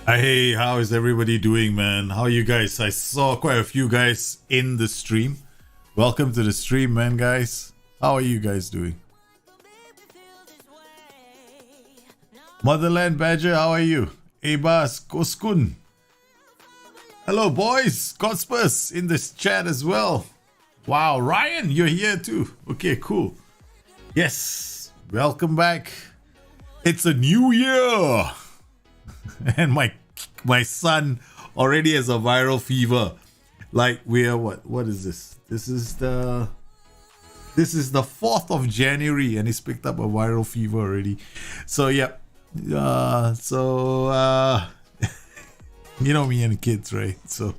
Hey, how is everybody doing, man? How are you guys? I saw quite a few guys in the stream. Welcome to the stream, man, guys. How are you guys doing? Motherland Badger, how are you? Ebas Koskun. Hello, boys. Godspurs in this chat as well. Wow, Ryan, you're here too. Okay, cool. Yes, welcome back. It's a new year. And my son already has a viral fever. Like we are what is this? This is the 4th of January and he's picked up a viral fever already. So yeah. You know me and kids, right? So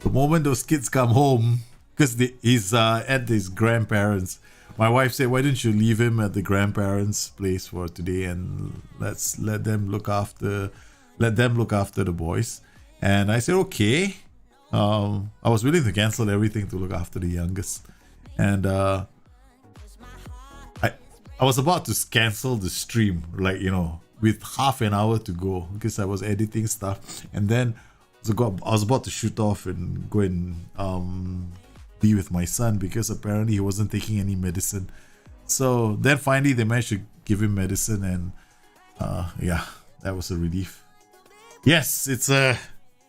the moment those kids come home, because he's at his grandparents, my wife said, why don't you leave him at the grandparents' place for today and let them look after the boys. And I said, okay. I was willing to cancel everything to look after the youngest. And I was about to cancel the stream, like, you know, with half an hour to go because I was editing stuff. And then I was about to shoot off and go and be with my son because apparently he wasn't taking any medicine. So then finally they managed to give him medicine and yeah, that was a relief. Yes, it's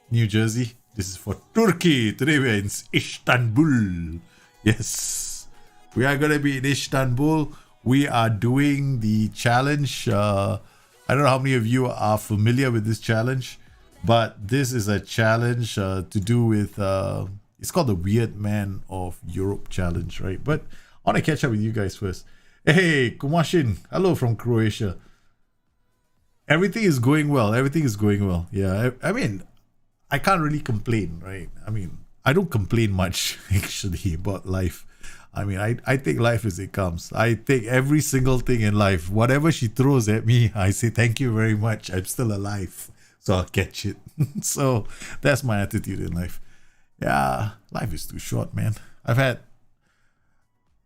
New Jersey. This is for Turkey. Today we're in Istanbul. Yes, we are gonna be in Istanbul. We are doing the challenge. I don't know how many of you are familiar with this challenge, but this is a challenge to do with it's called the Weird Man of Europe challenge, right? But I want to catch up with you guys first. Hey, Kumashin, hello from Croatia. Everything is going well. Yeah, I mean, I can't really complain, right? I mean, I don't complain much actually about life. I mean, I take life as it comes. I take every single thing in life. Whatever she throws at me, I say, thank you very much. I'm still alive. So I'll catch it. So that's my attitude in life. Yeah, life is too short, man.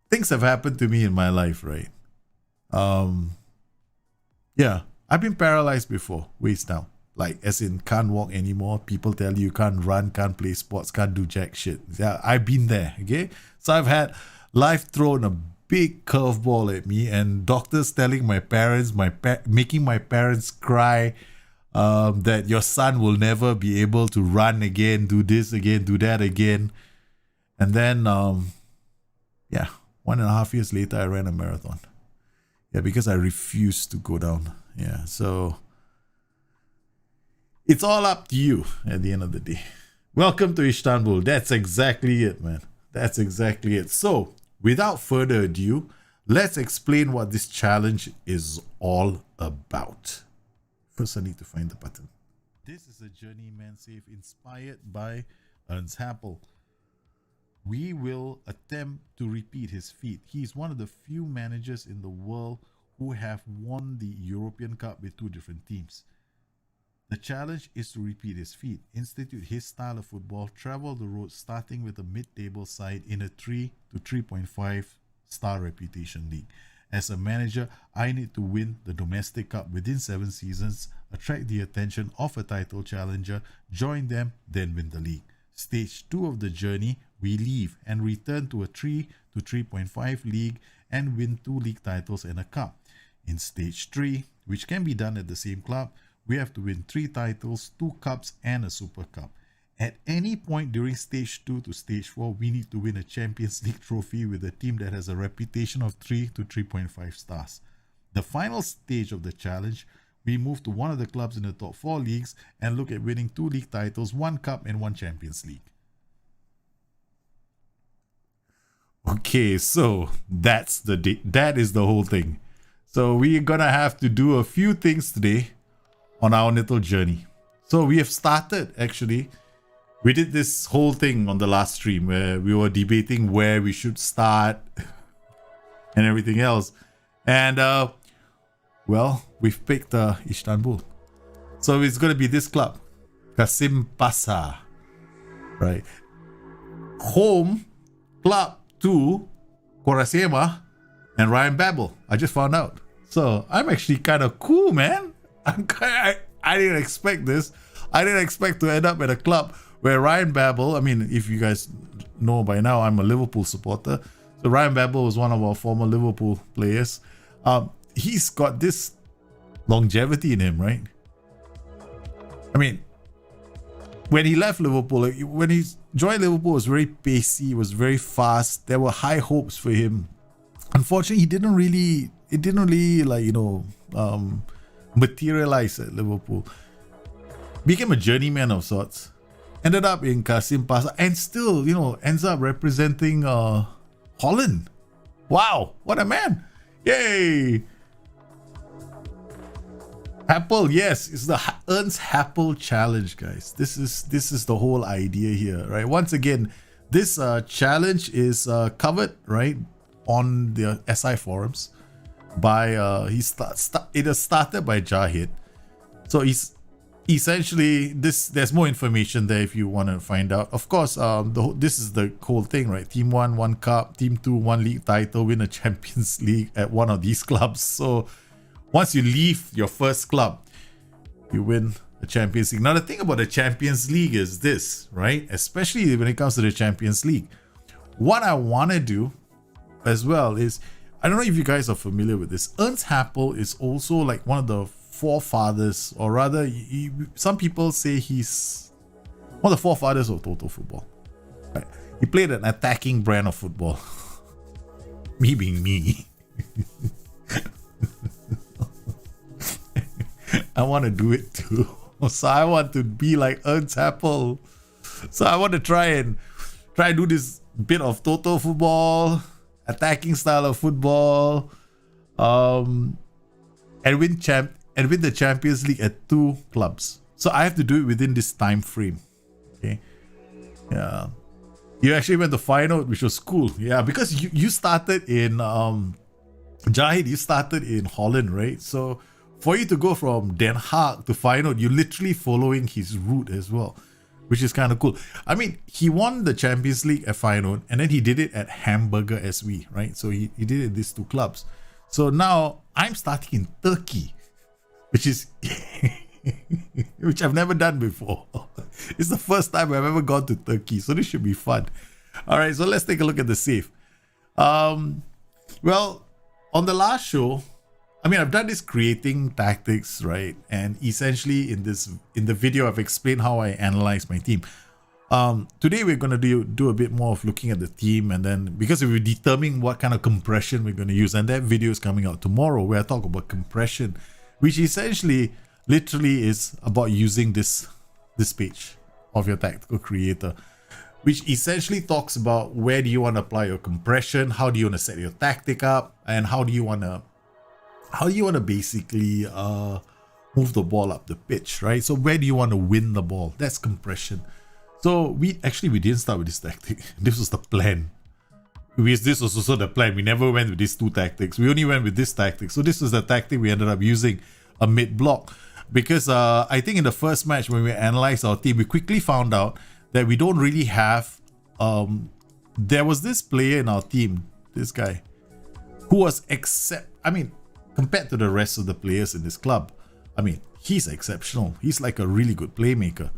Things have happened to me in my life, right? Yeah, I've been paralyzed before, waist down. Like, as in, can't walk anymore. People tell you can't run, can't play sports, can't do jack shit. Yeah, I've been there, okay? So I've had life thrown a big curveball at me, and doctors telling my parents, making my parents cry, that your son will never be able to run again, do this again, do that again. And then, yeah, 1.5 years later, I ran a marathon. Yeah, because I refused to go down. Yeah, so it's all up to you at the end of the day. Welcome to Istanbul. That's exactly it, man. That's exactly it. So, without further ado, let's explain what this challenge is all about. First, I need to find the button. This is a Journeyman save inspired by Ernst Happel. We will attempt to repeat his feat. He is one of the few managers in the world who have won the European Cup with 2 different teams. The challenge is to repeat his feat, institute his style of football, travel the road starting with a mid-table side in a 3 to 3.5 star reputation league. As a manager, I need to win the domestic cup within 7 seasons, attract the attention of a title challenger, join them, then win the league. Stage 2 of the journey, we leave and return to a 3 to 3.5 league and win 2 league titles and a cup. In stage 3, which can be done at the same club, we have to win 3 titles, 2 cups and a super cup. At any point during stage 2 to stage 4, we need to win a Champions League trophy with a team that has a reputation of 3 to 3.5 stars. The final stage of the challenge, we move to one of the clubs in the top 4 leagues and look at winning 2 league titles, 1 cup and 1 Champions League. Okay, so that is the whole thing. So we're gonna have to do a few things today on our little journey. So we have started, actually. We did this whole thing on the last stream where we were debating where we should start and everything else. And well, we've picked Istanbul. So it's going to be this club, Kasimpasa, right? Home club to Korasema and Ryan Babel. I just found out. So I'm actually kind of cool, man. I didn't expect this. I didn't expect to end up at a club where Ryan Babel, I mean, if you guys know by now, I'm a Liverpool supporter. So Ryan Babel was one of our former Liverpool players. He's got this longevity in him, right? I mean, when he left Liverpool, when he joined Liverpool, it was very pacey, it was very fast. There were high hopes for him. Unfortunately, it didn't really materialize at Liverpool. Became a journeyman of sorts. Ended up in Kasimpasa and still, ends up representing Holland. Wow, what a man. Yay. Happel, yes, it's the Ernst Happel challenge, guys. This is the whole idea here, right? Once again, this challenge is covered, right, on the SI forums by it is started by Jahid. So he's essentially there's more information there if you want to find out. Of course, this is the whole thing, right? Team 1 1 cup, team 2 1 league title, win a Champions League at one of these clubs. So once you leave your first club, you win a Champions League. Now the thing about the Champions League is this, right? Especially when it comes to the Champions League, what I want to do as well is, I don't know if you guys are familiar with this, Ernst Happel is also like one of the forefathers, or rather some people say he's one of the forefathers of total football, right? He played an attacking brand of football. Me being me. I want to do it too. So I want to be like Ernst Happel. So I want to try and do this bit of total football, attacking style of football, and win the Champions League at 2 clubs. So I have to do it within this time frame. Okay. Yeah. You actually went to final, which was cool. Yeah, because you started in Jahid, you started in Holland, right? So for you to go from Den Haag to final, you're literally following his route as well, which is kind of cool. I mean, he won the Champions League at final, and then he did it at Hamburger SV, right? So he did it in these 2 clubs. So now I'm starting in Turkey, which is which I've never done before. It's the first time I've ever gone to Turkey, so this should be fun. All right, so let's take a look at the save. Well, on the last show, I mean, I've done this creating tactics, right? And essentially in the video, I've explained how I analyze my team. Today we're going to do a bit more of looking at the team, and then because we're determining what kind of compression we're going to use, and that video is coming out tomorrow where I talk about compression, which essentially literally is about using this page of your tactical creator, which essentially talks about where do you want to apply your compression, how do you want to set your tactic up, and how do you want to basically move the ball up the pitch, right? So where do you want to win the ball? That's compression. So we didn't start with this tactic. This was the plan. This was also the plan. We never went with these 2 tactics. We only went with this tactic. So this was the tactic we ended up using, a mid block, because I think in the first match when we analyzed our team, we quickly found out that we don't really have. There was this player in our team, this guy, who was compared to the rest of the players in this club, I mean, he's exceptional. He's like a really good playmaker.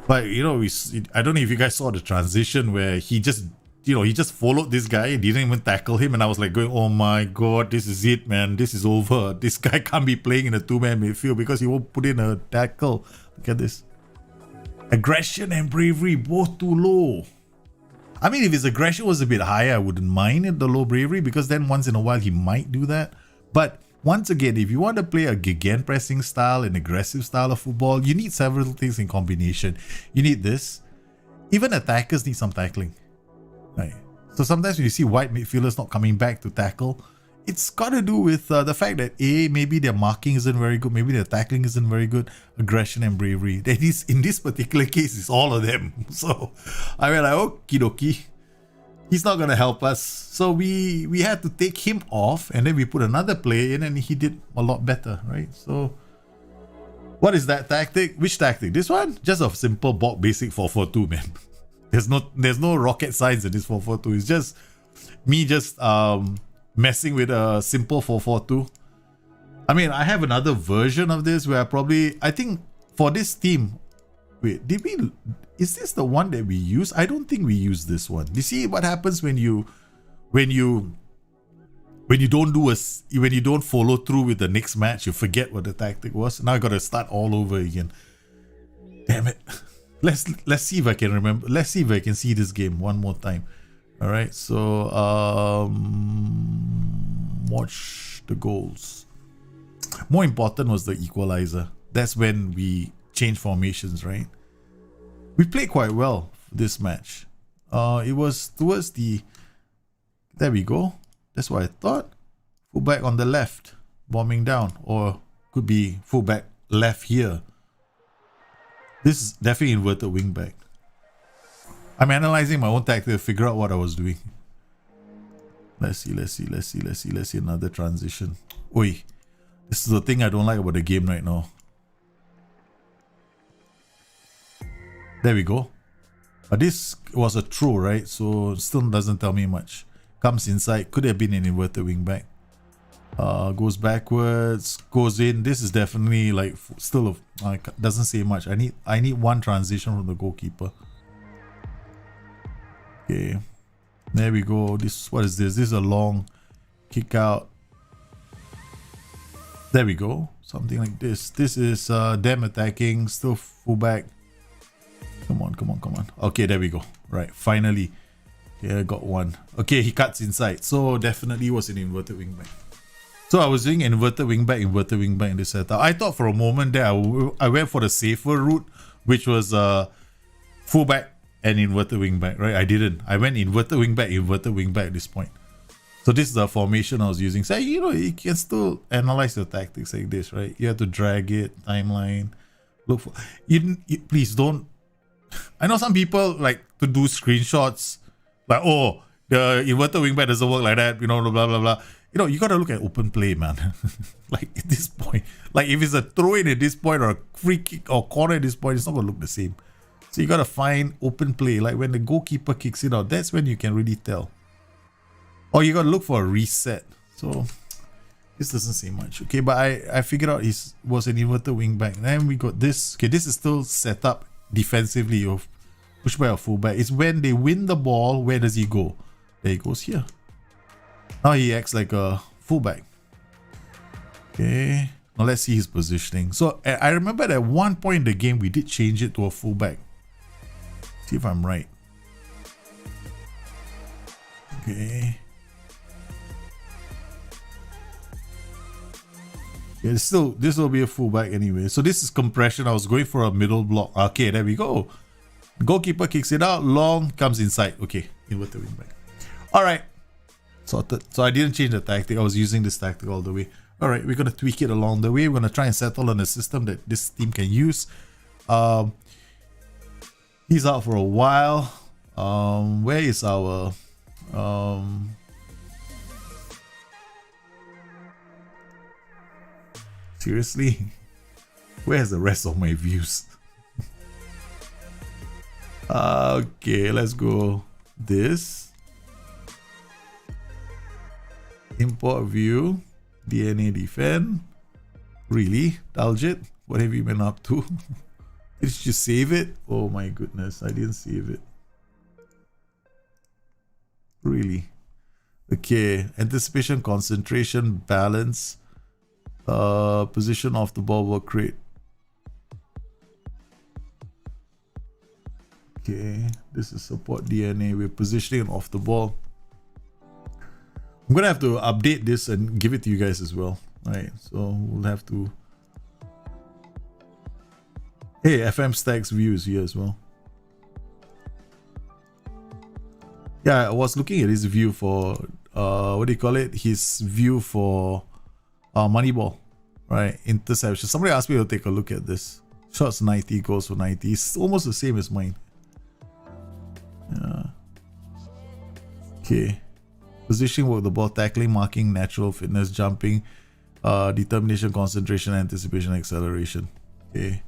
But I don't know if you guys saw the transition where he just followed this guy and didn't even tackle him, and I was like going, oh my god, this is it, man, this is over. This guy can't be playing in a 2-man midfield because he won't put in a tackle. Look at this. Aggression and bravery, both too low. I mean, if his aggression was a bit higher, I wouldn't mind it, the low bravery, because then once in a while he might do that. But once again, if you want to play a gegenpressing style, an aggressive style of football, you need several things in combination. You need this. Even attackers need some tackling. Right. So sometimes when you see wide midfielders not coming back to tackle, it's got to do with the fact that maybe their marking isn't very good, maybe their tackling isn't very good, aggression and bravery. That is, in this particular case, it's all of them. So I mean, like, okie dokie, he's not going to help us. So we had to take him off, and then we put another player in, and he did a lot better, right? So what is that tactic? Which tactic? This one? Just a simple basic 4-4-2, man. There's no rocket science in this 4-4-2. It's just me messing with a simple 4-4-2. I mean, I have another version of this where I think for this team, wait, is this the one that we use? I don't think we use this one. You see what happens when you don't follow through with the next match, you forget what the tactic was. Now I gotta start all over again. Damn it. Let's see if I can remember. Let's see if I can see this game one more time. Alright, so watch the goals. More important was the equalizer. That's when we changed formations, right? We played quite well this match. It was towards the... There we go. That's what I thought. Fullback on the left, bombing down. Or could be fullback left here. This is definitely inverted wing back. I'm analyzing my own tactic to figure out what I was doing. Let's see. Another transition. Oi. This is the thing I don't like about the game right now. There we go. But this was a throw, right? So still doesn't tell me much. Comes inside. Could have been an inverted wing back. Goes backwards. Goes in. This is definitely like still doesn't say much. I need one transition from the goalkeeper. Okay. There we go. What is this? This is a long kick out. There we go. Something like this. This is them attacking. Still fullback. Come on. Okay, there we go. Right, finally. Yeah, I got one. Okay, he cuts inside. So definitely was an inverted wingback. So I was doing inverted wingback in this setup. I thought for a moment there I went for the safer route, which was fullback and inverted wingback, right? I didn't. I went inverted wingback at this point. So this is the formation I was using. So, you know, you can still analyze your tactics like this, right? You have to drag it, timeline, look for... please don't... I know some people like to do screenshots, like, oh, the inverted wingback doesn't work like that, you know, blah, blah, blah. You know, you got to look at open play, man. Like, at this point, like, if it's a throw-in at this point or a free kick or corner at this point, it's not going to look the same. So you got to find open play. Like, when the goalkeeper kicks it out, that's when you can really tell. Or you got to look for a reset. So this doesn't say much. Okay, but I figured out it was an inverted wing back. Then we got this. Okay, this is still set up defensively of push by a fullback. It's when they win the ball, where does he go? There he goes here. Now he acts like a fullback. Okay, now let's see his positioning. So I remember at one point in the game we did change it to a fullback. See if I'm right. Okay. Yeah, still, this will be a fullback anyway. So this is compression. I was going for a middle block. Okay, there we go. Goalkeeper kicks it out. Long comes inside. Okay, inverted wing back. All right. Sorted. So I didn't change the tactic. I was using this tactic all the way. All right, we're going to tweak it along the way. We're going to try and settle on a system that this team can use. He's out for a while. Where is our... seriously? Where's the rest of my views? Okay, let's go this. Import view. DNA defend. Really? Daljit? What have you been up to? Did you save it? Oh my goodness, I didn't save it. Really? Okay, anticipation, concentration, balance. Position of the ball work rate. Okay, this is support DNA. We're positioning off the ball. I'm gonna have to update this and give it to you guys as well. Alright, so we'll have to... Hey, FM Stacks views here as well. Yeah, I was looking at his view for what do you call it? His view for Moneyball, right? Interception. Somebody asked me to take a look at this. Shots 90, goals for 90. It's almost the same as mine. Yeah. Okay. Positioning work the ball, tackling, marking, natural fitness, jumping, determination, concentration, anticipation, acceleration. Okay.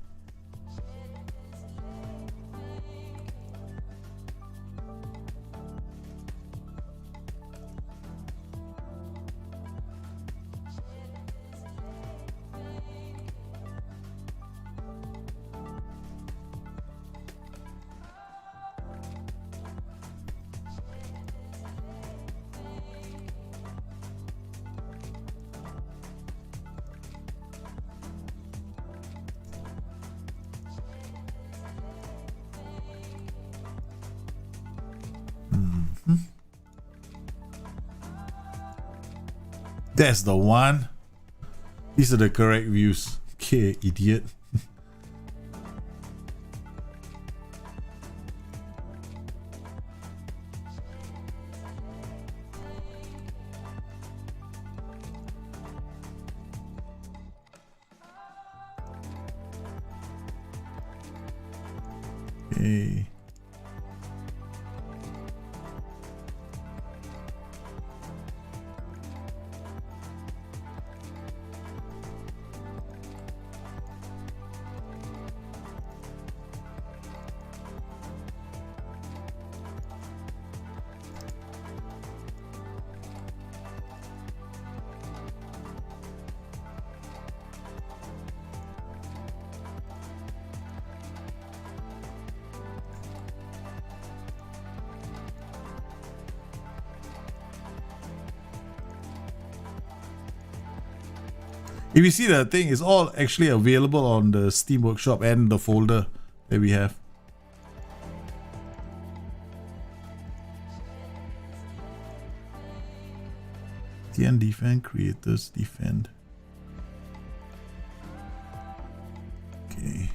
That's the one. These are the correct views. Okay, idiot. Okay. If you see the thing, it's all actually available on the Steam Workshop and the folder that we have. TN defend, creators defend. Okay.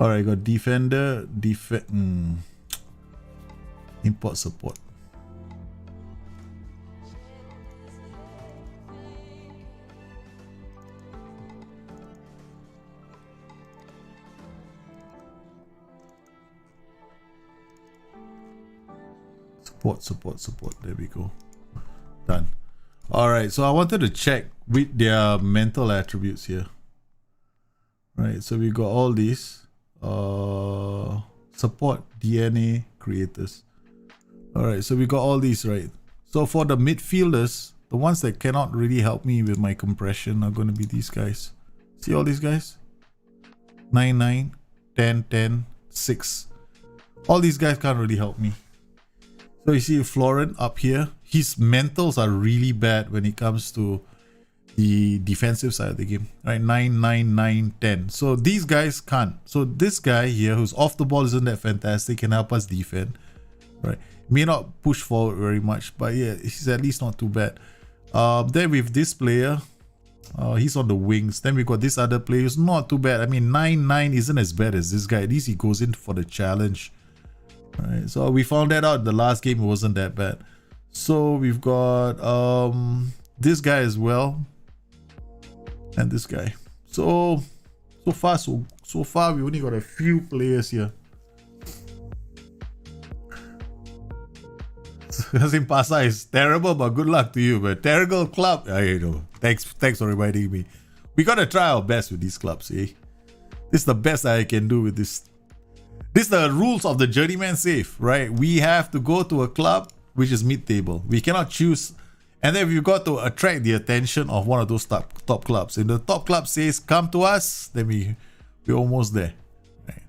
Alright, got defender, import support. Support. There we go. Done. Alright, so I wanted to check with their mental attributes here. Right, so we got all these. Support DNA creators. Alright, so we got all these, right? So for the midfielders, the ones that cannot really help me with my compression are going to be these guys. See all these guys? 9, 9, 10, 10, 6. All these guys can't really help me. So you see Florent up here, his mentals are really bad when it comes to the defensive side of the game. Right, 9, 9, 9, 10. So these guys can't. So this guy here who's off the ball isn't that fantastic, can help us defend. Right, may not push forward very much, but yeah, he's at least not too bad. Then with this player, he's on the wings. Then we got this other player who's not too bad. I mean, 9, 9 isn't as bad as this guy. At least he goes in for the challenge. Right, so we found that out the last game, it wasn't that bad. So we've got this guy as well, and this guy. So far we only got a few players here. Kasimpasa is terrible, but good luck to you. But terrible club, I know. Thanks for reminding me. We gotta try our best with these clubs, eh? This is the best I can do with this. This is the rules of the Journeyman save, right? We have to go to a club which is mid-table. We cannot choose. And then we've got to attract the attention of one of those top clubs. If the top club says, come to us, then we're almost there. Right.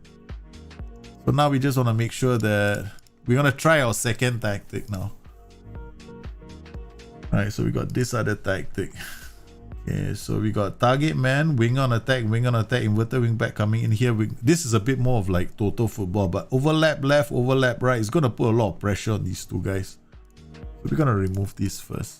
So now we just want to make sure that we're going to try our second tactic now. Alright, so we got this other tactic. Okay, so we got target man, wing on attack, inverted wing back coming in here. This is a bit more of like total football, but overlap left, overlap right. It's going to put a lot of pressure on these two guys. So we're going to remove this first.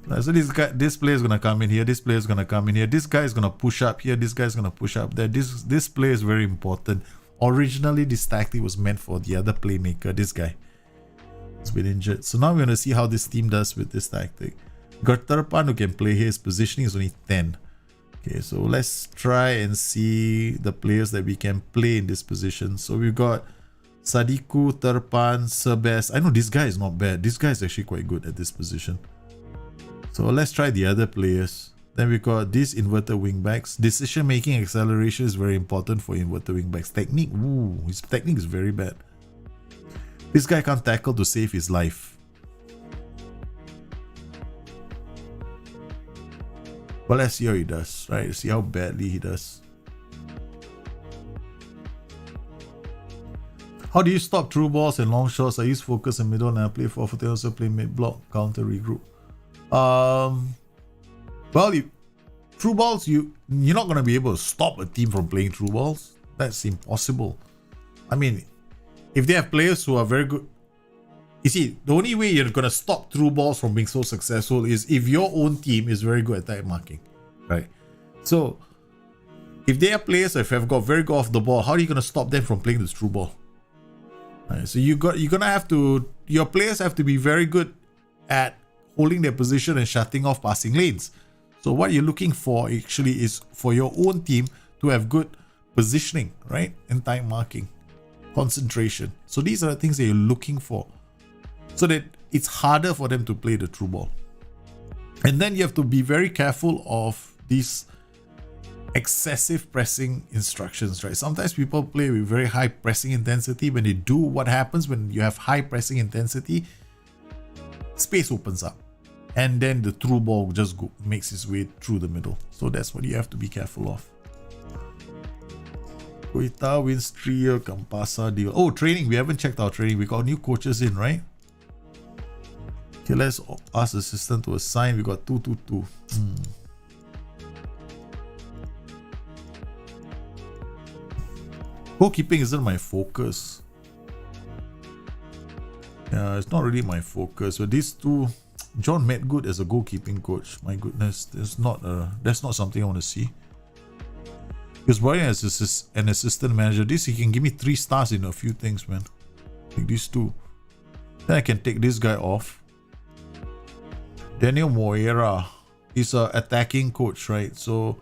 So this player is going to come in here. This player is going to come in here. This guy is going to push up here. This guy is going to push up there. This player is very important. Originally, this tactic was meant for the other playmaker. This guy has been injured. So now we're going to see how this team does with this tactic. Got Terpan who can play here. His positioning is only 10. Okay, so let's try and see the players that we can play in this position. So we've got Sadiku, Terpan, Sebes. I know this guy is not bad. This guy is actually quite good at this position. So let's try the other players. Then we got these inverted wingbacks. Decision making acceleration is very important for inverted wingbacks. Technique, ooh, his technique is very bad. This guy can't tackle to save his life. But let's see how he does, right? See how badly he does. How do you stop through balls and long shots? I use focus in middle and I play forward and also play mid block, counter, regroup. Well, through balls, you're not going to be able to stop a team from playing through balls. That's impossible. I mean, if they have players who are very good, You see, the only way you're gonna stop through balls from being so successful is if your own team is very good at tag marking, right? So if they are players that have got very good off the ball, how are you gonna stop them from playing this through ball? Right, so you're gonna have to, your players have to be very good at holding their position and shutting off passing lanes. So what you're looking for actually is for your own team to have good positioning, right? And time marking, concentration. So these are the things that you're looking for, so that it's harder for them to play the through ball. And then you have to be very careful of these excessive pressing instructions, right? Sometimes people play with very high pressing intensity. When they do, what happens when you have high pressing intensity? Space opens up, and then the through ball just makes its way through the middle. So that's what you have to be careful of. Koita wins 3-year Kasimpasa deal. Oh, training. We haven't checked our training. We got new coaches in, right? Okay, let's ask the assistant to assign. We got 222. Goalkeeping isn't my focus. Yeah, it's not really my focus. But these two, John Medgood as a goalkeeping coach. My goodness, that's not something I want to see. Because Brian as an assistant manager, he can give me 3 stars in a few things, man. Like these two. Then I can take this guy off. Daniel Moreira is an attacking coach, right? So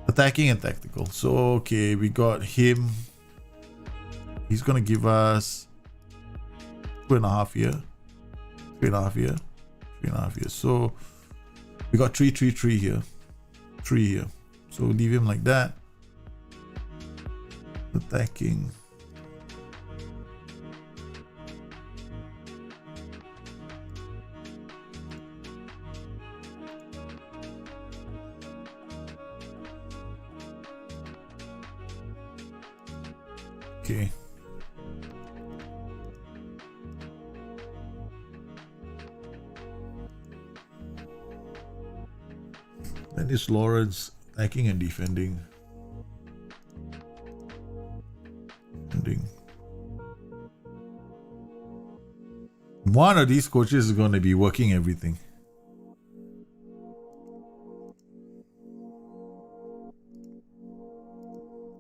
attacking and tactical. So okay, we got him. He's gonna give us 2.5 years. 3.5 years. 3.5 years. So we got 3 here. 3 here. So leave him like that. Attacking. Okay. Then is Lawrence attacking and defending. One of these coaches is going to be working everything.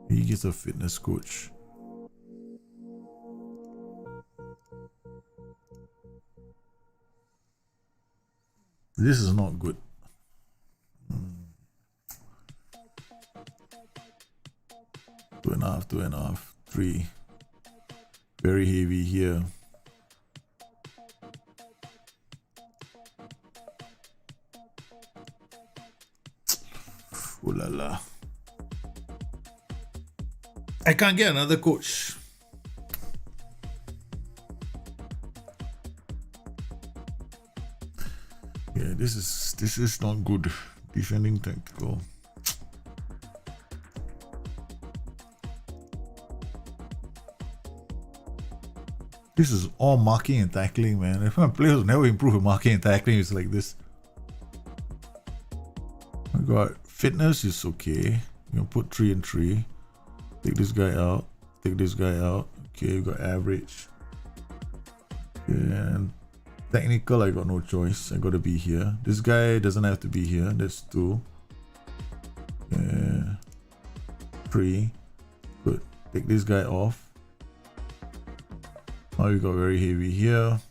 He gets a fitness coach. This is not good. 2.5, 2.5, 3. Very heavy here. Ooh la la. I can't get another coach. Yeah, this is not good. Defending tactical. This is all marking and tackling, man. If my players never improve in marking and tackling, it's like this. I got fitness is okay. You can put 3 and 3. Take this guy out. Take this guy out. Okay, we got average. And technical, I got no choice. I got to be here. This guy doesn't have to be here. That's 2. 3. Good. Take this guy off. Now we got very heavy here.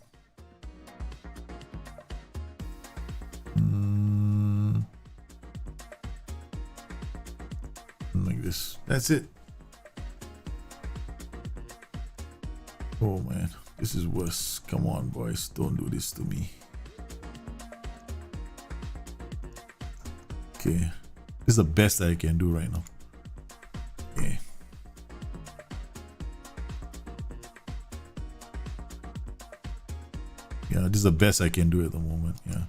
Like this. That's it. Oh man, this is worse. Come on, boys. Don't do this to me. Okay. This is the best that I can do right now. Okay. Yeah, this is the best I can do at the moment. Yeah.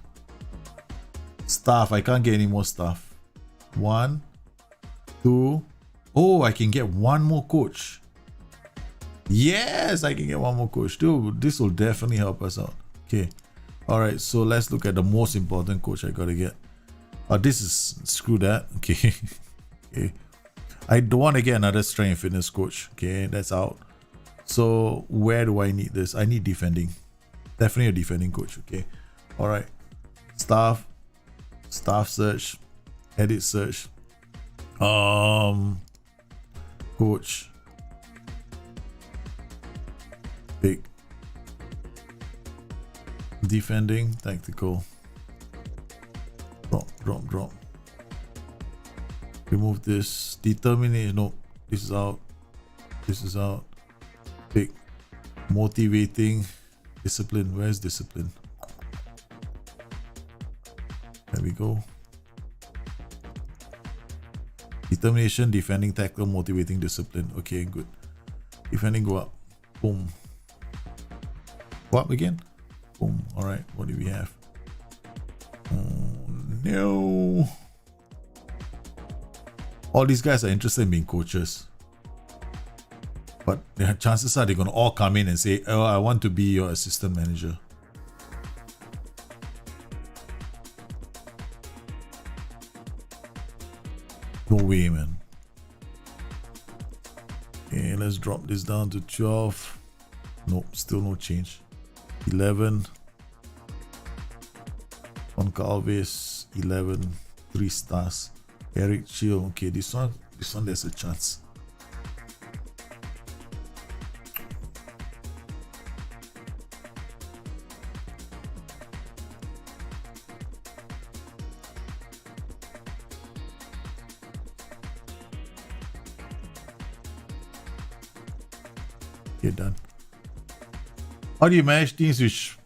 Staff. I can't get any more staff. 1, 2. Oh, I can get 1 more coach. Yes, I can get 1 more coach. Dude, this will definitely help us out. Okay. Alright, so let's look at the most important coach I gotta get. This is, screw that. Okay. Okay. I don't want to get another strength and fitness coach. Okay, that's out. So where do I need this? I need defending. Definitely a defending coach. Okay. All right. Staff search, edit search. Coach. Pick. Defending, tactical. Drop. Remove this. Determination. No, this is out. Pick. Motivating. Discipline. Where's discipline? There we go. Determination, defending, tactical, motivating, discipline. Okay, good. Defending, go up. Boom. Go up again. Boom. All right. What do we have? Oh, no. All these guys are interested in being coaches. But the chances are they're going to all come in and say, oh, I want to be your assistant manager. No way, man. Okay, let's drop this down to 12. Nope, still no change. 11. On Calvis, 11. 3 stars. Eric Chill. Okay, this one there's a chance. Okay, done. How do you manage teams which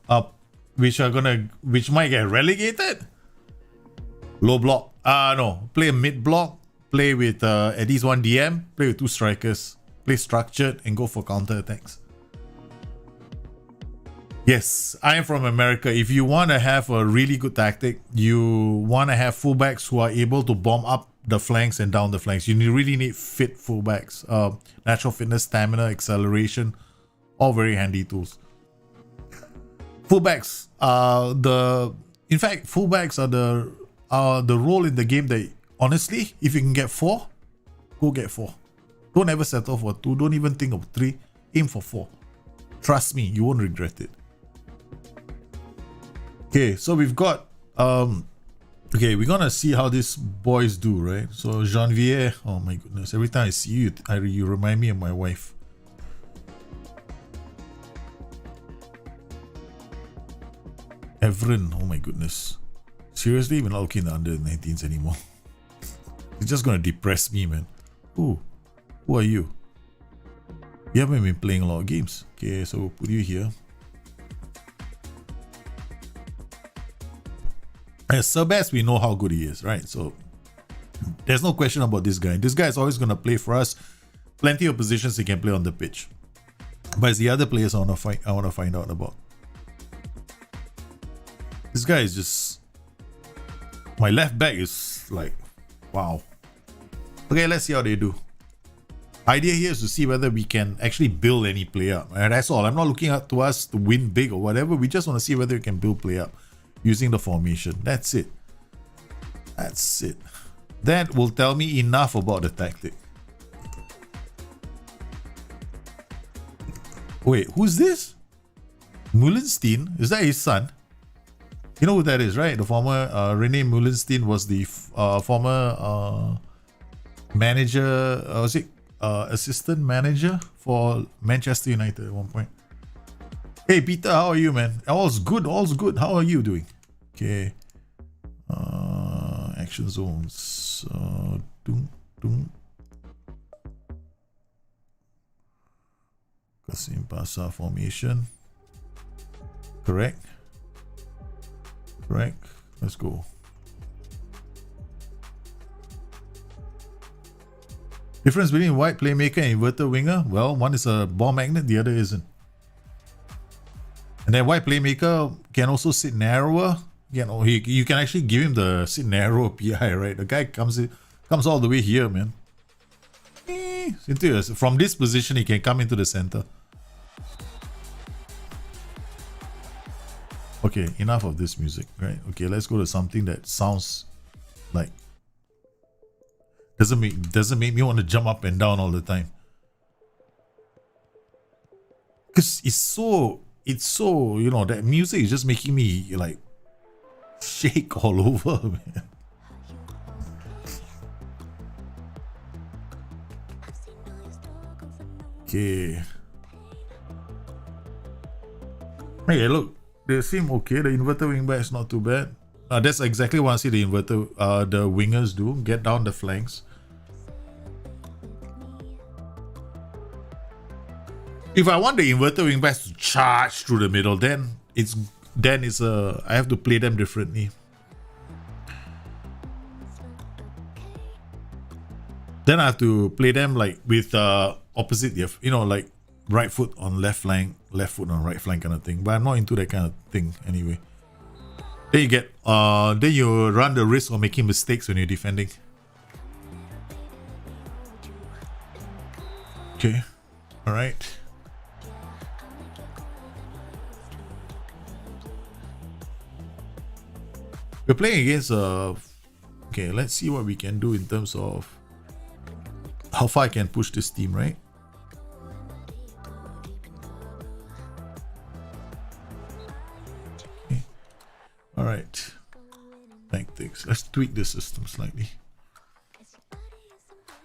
might get relegated? Low block. No. Play a mid block. Play with at least one DM. Play with 2 strikers. Play structured and go for counter attacks. Yes, I am from America. If you want to have a really good tactic, you want to have fullbacks who are able to bomb up the flanks and down the flanks. You really need fit fullbacks. Natural fitness, stamina, acceleration, all very handy tools. Fullbacks fullbacks are the role in the game that, honestly, if you can get 4, go get 4. Don't ever settle for 2. Don't even think of 3. Aim for 4. Trust me, you won't regret it. Okay, so we've got okay, we're gonna see how these boys do, right? So Janvier, oh my goodness, every time I see you, you remind me of my wife. Evren, oh my goodness. Seriously, we're not looking at under 19s anymore. It's just gonna depress me, man. Who are you? You haven't been playing a lot of games. Okay, so we'll put you here. As Sebas, we know how good he is, right? So there's no question about this guy. This guy is always going to play for us. Plenty of positions he can play on the pitch. But it's the other players I want to find out about. This guy is just... My left back is like, wow. Okay, let's see how they do. Idea here is to see whether we can actually build any play up. And that's all. I'm not looking up to us to win big or whatever. We just want to see whether we can build play up using the formation. That's it. That will tell me enough about the tactic. Wait, who's this? Mullenstein? Is that his son? You know who that is, right? The former Rene Mullenstein was the former manager, was it assistant manager for Manchester United at one point. Hey Peter, how are you, man? All's good. How are you doing? Okay. Action zones. Kasimpasa formation. Correct. Let's go. Difference between wide playmaker and inverted winger? Well, one is a ball magnet, the other isn't. And then wide playmaker can also sit narrower. You can actually give him the sit narrow PI, right? The guy comes all the way here, man. From this position, he can come into the center. Okay, enough of this music, right? Okay, let's go to something that sounds like doesn't make me want to jump up and down all the time. Because it's so, you know, that music is just making me like shake all over, man. Okay. Hey, look, they seem okay. The inverter wingback is not too bad. That's exactly what I see the inverter, the wingers do. Get down the flanks. If I want the inverter wingbacks to charge through the middle, then I have to play them differently. Then I have to play them like with opposite, you know, like right foot on left flank, left foot on right flank kind of thing. But I'm not into that kind of thing anyway. Then you get then you run the risk of making mistakes when you're defending. Okay. Alright. We're playing against okay, let's see what we can do in terms of how far I can push this team, right? Okay. Alright. Tactics. Let's tweak the system slightly.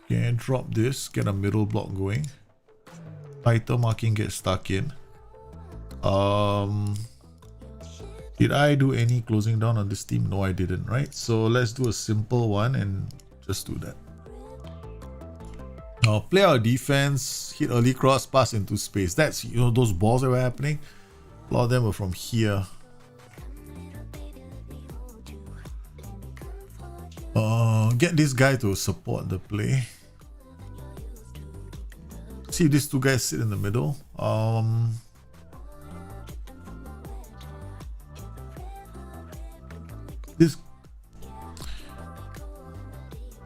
Okay, drop this, get a middle block going. Title marking gets stuck in. Did I do any closing down on this team? No, I didn't, right? So let's do a simple one and just do that. Now play our defense, hit early cross, pass into space. That's, you know, those balls that were happening. A lot of them were from here. Get this guy to support the play. See if these two guys sit in the middle.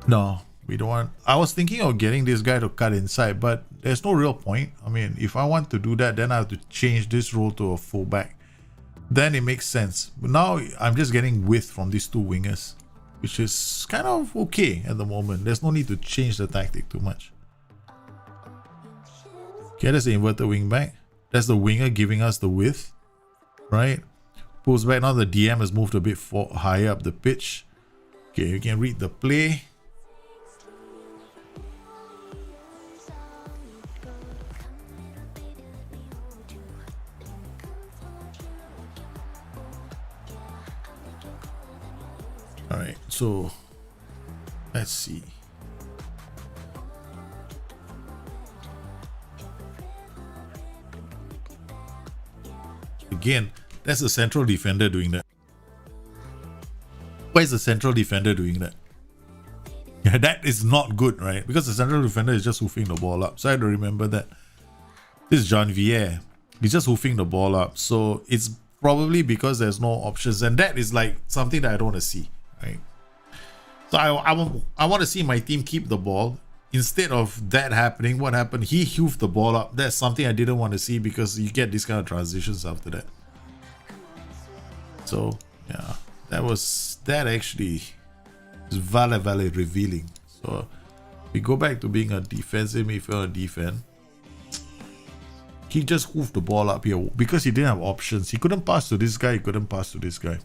No, we don't want. I was thinking of getting this guy to cut inside, but there's no real point. I mean, if I want to do that, then I have to change this role to a fullback. Then it makes sense. But now I'm just getting width from these two wingers, which is kind of okay at the moment. There's no need to change the tactic too much. Okay, that's the inverted wing back. That's the winger giving us the width, right? Pulls back. Now the DM has moved a bit higher up the pitch. Okay, you can read the play. Alright, so let's see. Again, that's the central defender doing that. Why is the central defender doing that? Yeah, that is not good, right? Because the central defender is just hoofing the ball up. So I had to remember that. This is John Vier. He's just hoofing the ball up. So it's probably because there's no options. And that is like something that I don't want to see, right? So I want to see my team keep the ball. Instead of that happening, what happened? He hoofed the ball up. That's something I didn't want to see because you get these kind of transitions after that. So yeah, that actually is very revealing. So we go back to being a defensive midfielder defense. He just hoofed the ball up here because he didn't have options. He couldn't pass to this guy. He couldn't pass to this guy.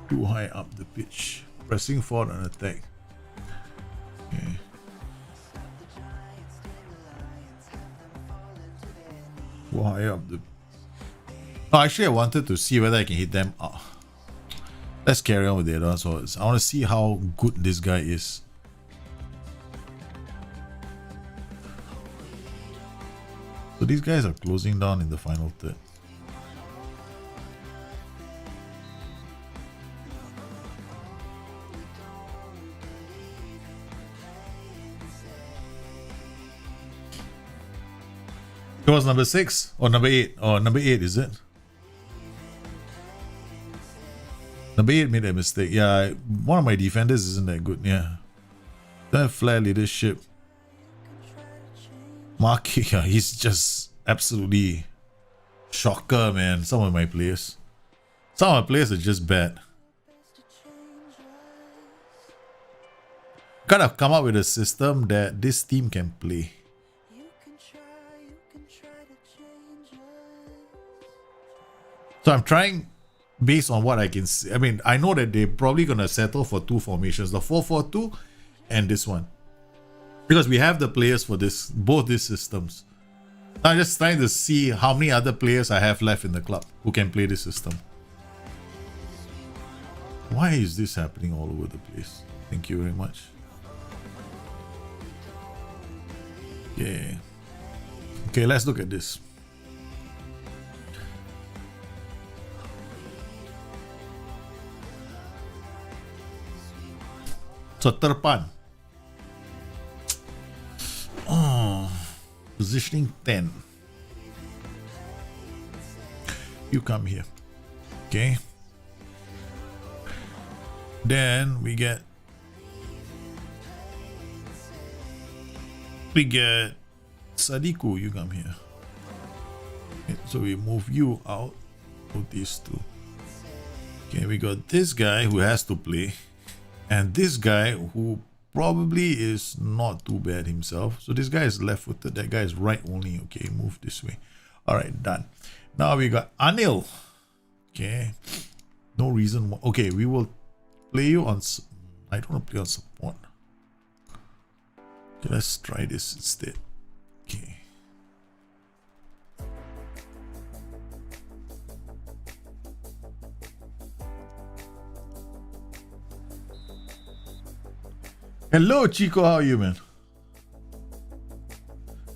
Too high up the pitch, pressing forward on attack. Okay. Too high up the. Oh, actually, I wanted to see whether I can hit them. Oh. Let's carry on with the other. So I want to see how good this guy is. So these guys are closing down in the final third. It was number 6 or number 8? Or number 8, is it? Number 8 made a mistake. Yeah, one of my defenders isn't that good. Yeah. That flare leadership. Marky, yeah, he's just absolutely shocker, man. Some of my players. Some of my players are just bad. Gotta come up with a system that this team can play. So I'm trying based on what I can see. I mean, I know that they're probably gonna settle for 2 formations, the 4-4-2 and this one. Because we have the players for this, both these systems. I'm just trying to see how many other players I have left in the club who can play this system. Why is this happening all over the place? Thank you very much. Yeah. Okay, let's look at this. So Terpan. Oh, positioning 10. You come here. Okay. Then we get Sadiku, you come here. Okay, so we move you out of these two. Okay, we got this guy who has to play, and this guy who probably is not too bad himself. So this guy is left-footed, that guy is right only. Okay, move this way. Alright, done. Now we got Anil. Okay, no reason why. Okay, we will play you on. I don't want to play on support. Okay, let's try this instead. Okay. Hello, Chico. How are you, man?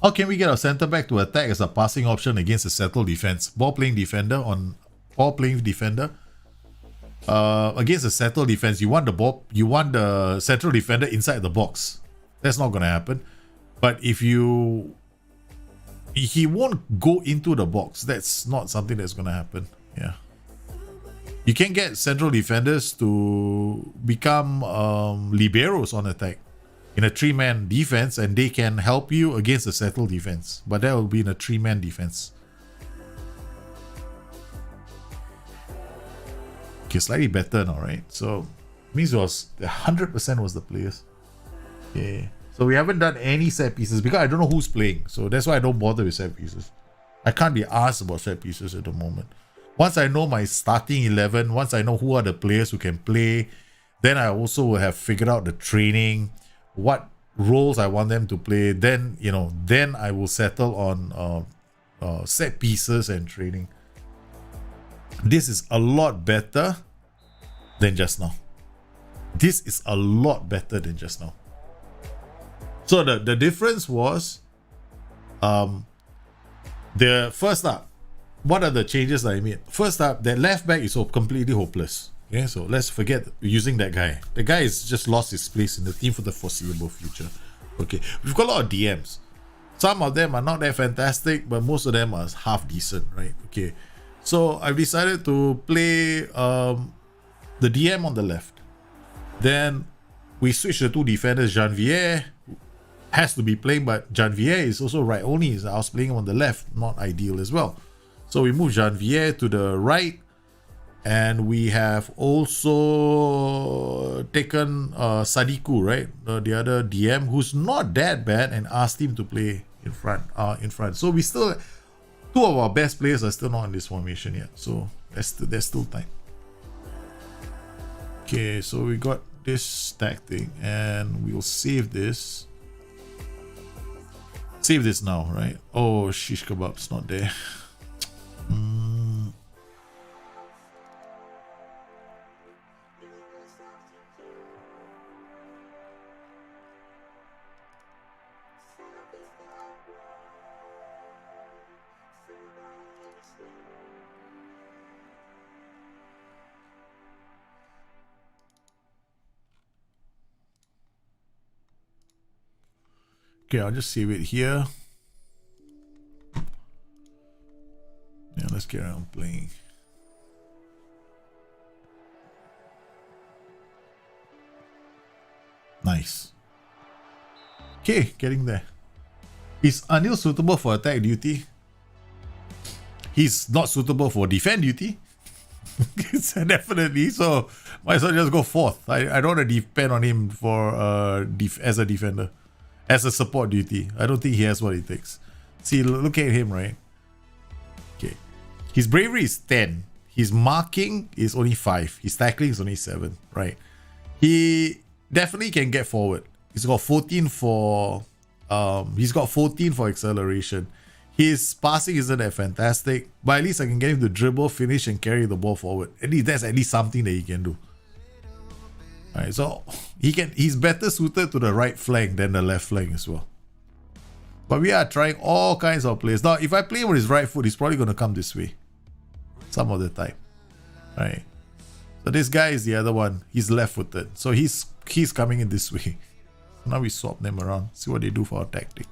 How can we get our center back to attack as a passing option against a settled defense? Ball playing defender on ball playing defender. Against a settled defense, you want the ball, you want the central defender inside the box. That's not gonna happen. But if he won't go into the box. That's not something that's gonna happen. Yeah. You can get central defenders to become liberos on attack in a 3-man defense, and they can help you against a settled defense. But that will be in a 3-man defense. Okay, slightly better now, right? So means it was 100% was the players. Okay. So we haven't done any set pieces because I don't know who's playing. So that's why I don't bother with set pieces. I can't be asked about set pieces at the moment. Once I know my starting 11, once I know who are the players who can play, then I also will have figured out the training, what roles I want them to play. Then, you know, then I will settle on set pieces and training. This is a lot better than just now. This is a lot better than just now. So the difference was the first up. What are the changes that I made? First up, that left back is so completely hopeless. Okay, so let's forget using that guy. The guy has just lost his place in the team for the foreseeable future. Okay, we've got a lot of DMs. Some of them are not that fantastic, but most of them are half decent, right? Okay, so I've decided to play the DM on the left. Then we switch the 2 defenders. Janvier has to be playing, but Janvier is also right only. I was playing him on the left, not ideal as well. So we move Janvier to the right, and we have also taken Sadiku, right, the other DM, who's not that bad, and asked him to play in front. So we still 2 of our best players are still not in this formation yet. So there's still time. Okay, so we got this tactic, and we'll save this. Save this now, right? Oh, shish kebab's not there. Okay, I'll just save it here. carry on playing. Nice. Okay, getting there. Is Anil suitable for attack duty? He's not suitable for defend duty. Definitely. So might as well just go fourth. I don't want to depend on him for as a defender. As a support duty. I don't think he has what it takes. See, look at him, right? Okay. His bravery is 10. His marking is only 5. His tackling is only 7, right? He definitely can get forward. He's got 14 for acceleration. His passing isn't that fantastic, but at least I can get him to dribble, finish, and carry the ball forward. At least that's at least something that he can do. Alright, so he's better suited to the right flank than the left flank as well. But we are trying all kinds of plays. Now, if I play him with his right foot, he's probably gonna come this way. Some of the time. Right. So this guy is the other one. He's left-footed. So he's coming in this way. Now we swap them around. See what they do for our tactic.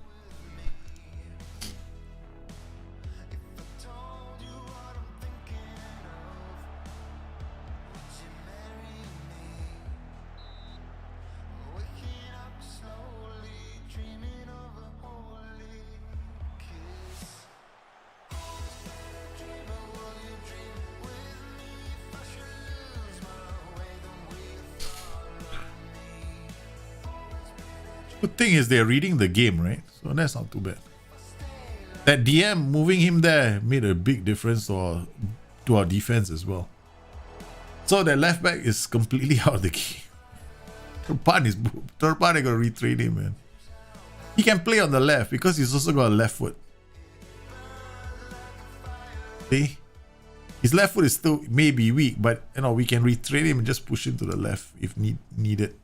Good thing is they're reading the game, right? So that's not too bad. That DM moving him there made a big difference to our defense as well. So that left back is completely out of the game. Turpan they're gonna retrain him, man. He can play on the left because he's also got a left foot. See? His left foot is still maybe weak, but you know we can retrain him and just push him to the left if needed.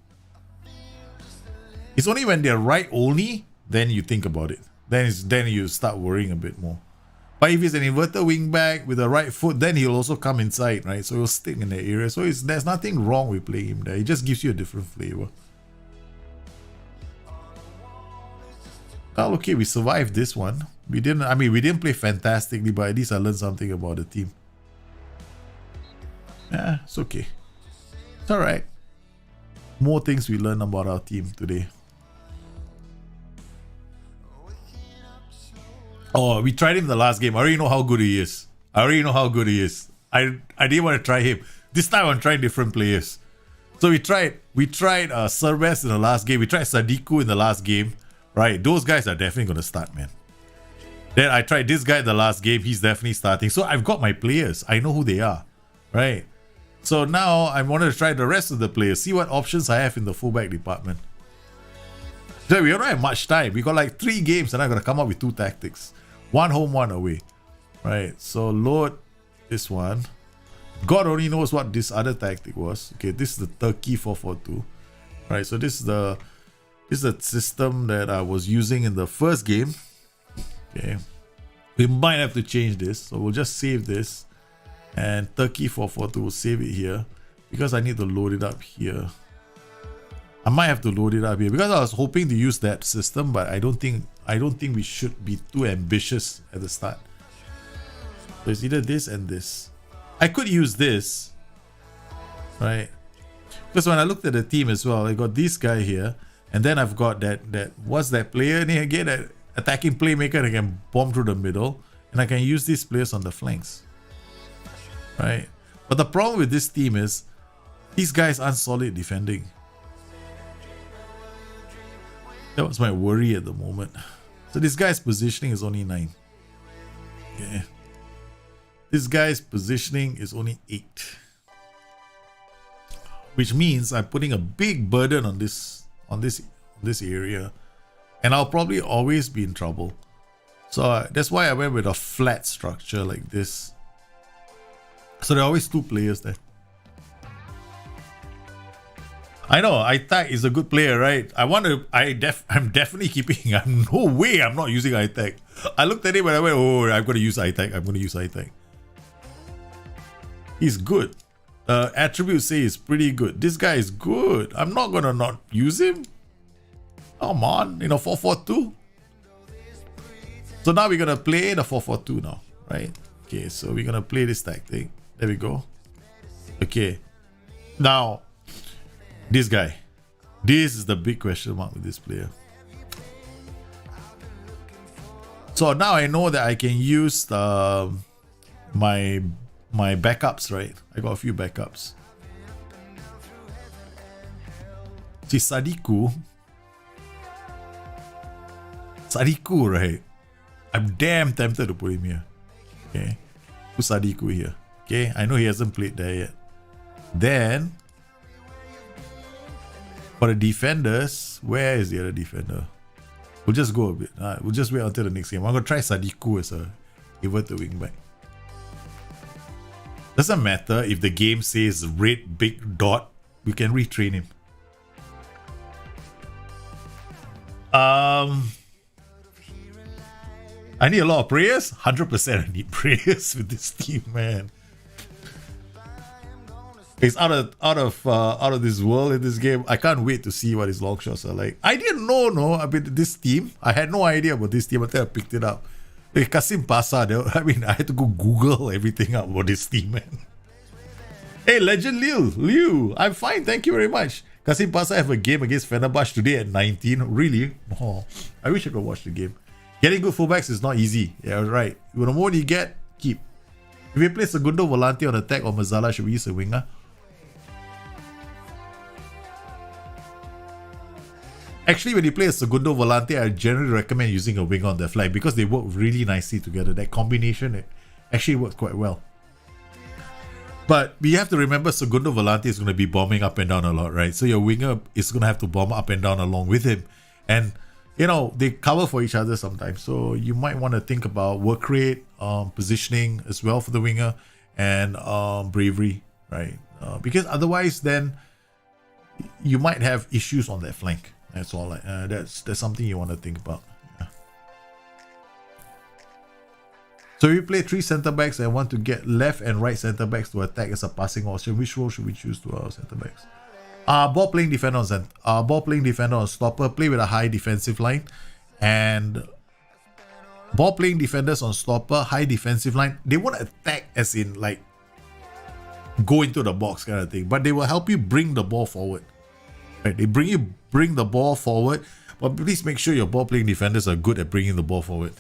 It's only when they're right only, then you think about it. Then you start worrying a bit more. But if he's an inverted wing back with the right foot, then he'll also come inside, right? So he'll stick in that area. So there's nothing wrong with playing him there. It just gives you a different flavor. Well, okay, we survived this one. We didn't play fantastically, but at least I learned something about the team. Yeah, it's okay. It's alright. More things we learn about our team today. Oh, we tried him the last game. I already know how good he is. I didn't want to try him. This time I'm trying different players. So we tried Serves in the last game. We tried Sadiku in the last game. Right, those guys are definitely going to start, man. Then I tried this guy in the last game. He's definitely starting. So I've got my players. I know who they are. Right. So now I wanted to try the rest of the players. See what options I have in the fullback department. So we don't have much time. We got like 3 games and I'm going to come up with 2 tactics. 1 home, 1 away. Right. So load this one. God only knows what this other tactic was. Okay, this is the Turkey 4-4-2. Right. So this is the system that I was using in the first game. Okay. We might have to change this. So we'll just save this. And Turkey 4-4-2, we'll save it here. Because I need to load it up here. I might have to load it up here. Because I was hoping to use that system, but I don't think we should be too ambitious at the start. So it's either this and this. I could use this. Right? Because when I looked at the team as well, I got this guy here. And then I've got that what's that player name again? That attacking playmaker that can bomb through the middle. And I can use these players on the flanks. Right? But the problem with this team is these guys aren't solid defending. That was my worry at the moment. So this guy's positioning is only 9. Yeah. This guy's positioning is only 8. Which means I'm putting a big burden on this area. And I'll probably always be in trouble. So that's why I went with a flat structure like this. So there are always 2 players there. I know, Itak is a good player, right? I'm definitely keeping him. No way I'm not using Itak. I looked at him and I went, oh, I'm going to use Itak. He's good. Attributes say he's pretty good. This guy is good. I'm not going to not use him. Come on, 4-4-2. So now we're going to play the 4-4-2 now, right? Okay, so we're gonna play this tactic. There we go. Okay. Now, this guy. This is the big question mark with this player. So now I know that I can use my backups, right? I got a few backups. See, Sadiku, right? I'm damn tempted to put him here. Okay, put Sadiku here. Okay, I know he hasn't played there yet. Then, for the defenders, where is the other defender? We'll just go a bit. We'll just wait until the next game. I'm going to try Sadiku as a inverted wingback. Doesn't matter if the game says red big dot, we can retrain him. I need a lot of prayers. 100% I need prayers with this team, man. It's out of this world in this game. I can't wait to see what his long shots are like. I didn't know about this team. I had no idea about this team until I picked it up. Like Kasimpasa, I mean, I had to go Google everything up about this team, man. Hey, Legend Liu, I'm fine, thank you very much. Kasimpasa have a game against Fenerbahce today at 19. Really? Oh, I wish I could watch the game. Getting good fullbacks is not easy. Yeah, right. The more you get, keep. If we play Segundo Volante on attack or Mazzala, should we use a winger? Actually, when you play a Segundo Volante, I generally recommend using a winger on the flank because they work really nicely together. That combination, it actually works quite well. But we have to remember Segundo Volante is going to be bombing up and down a lot, right? So your winger is going to have to bomb up and down along with him. And, you know, they cover for each other sometimes. So you might want to think about work rate, positioning as well for the winger, and bravery, right? Because otherwise, then you might have issues on that flank. That's all. That's something you want to think about. Yeah. So we play 3 centre backs and want to get left and right centre backs to attack as a passing option. Which role should we choose to our centre backs? Ball playing defender on stopper. Play with a high defensive line, and ball playing defenders on stopper, high defensive line. They won't attack as in like go into the box kind of thing, but they will help you bring the ball forward. Right? They bring the ball forward, but please make sure your ball playing defenders are good at bringing the ball forward.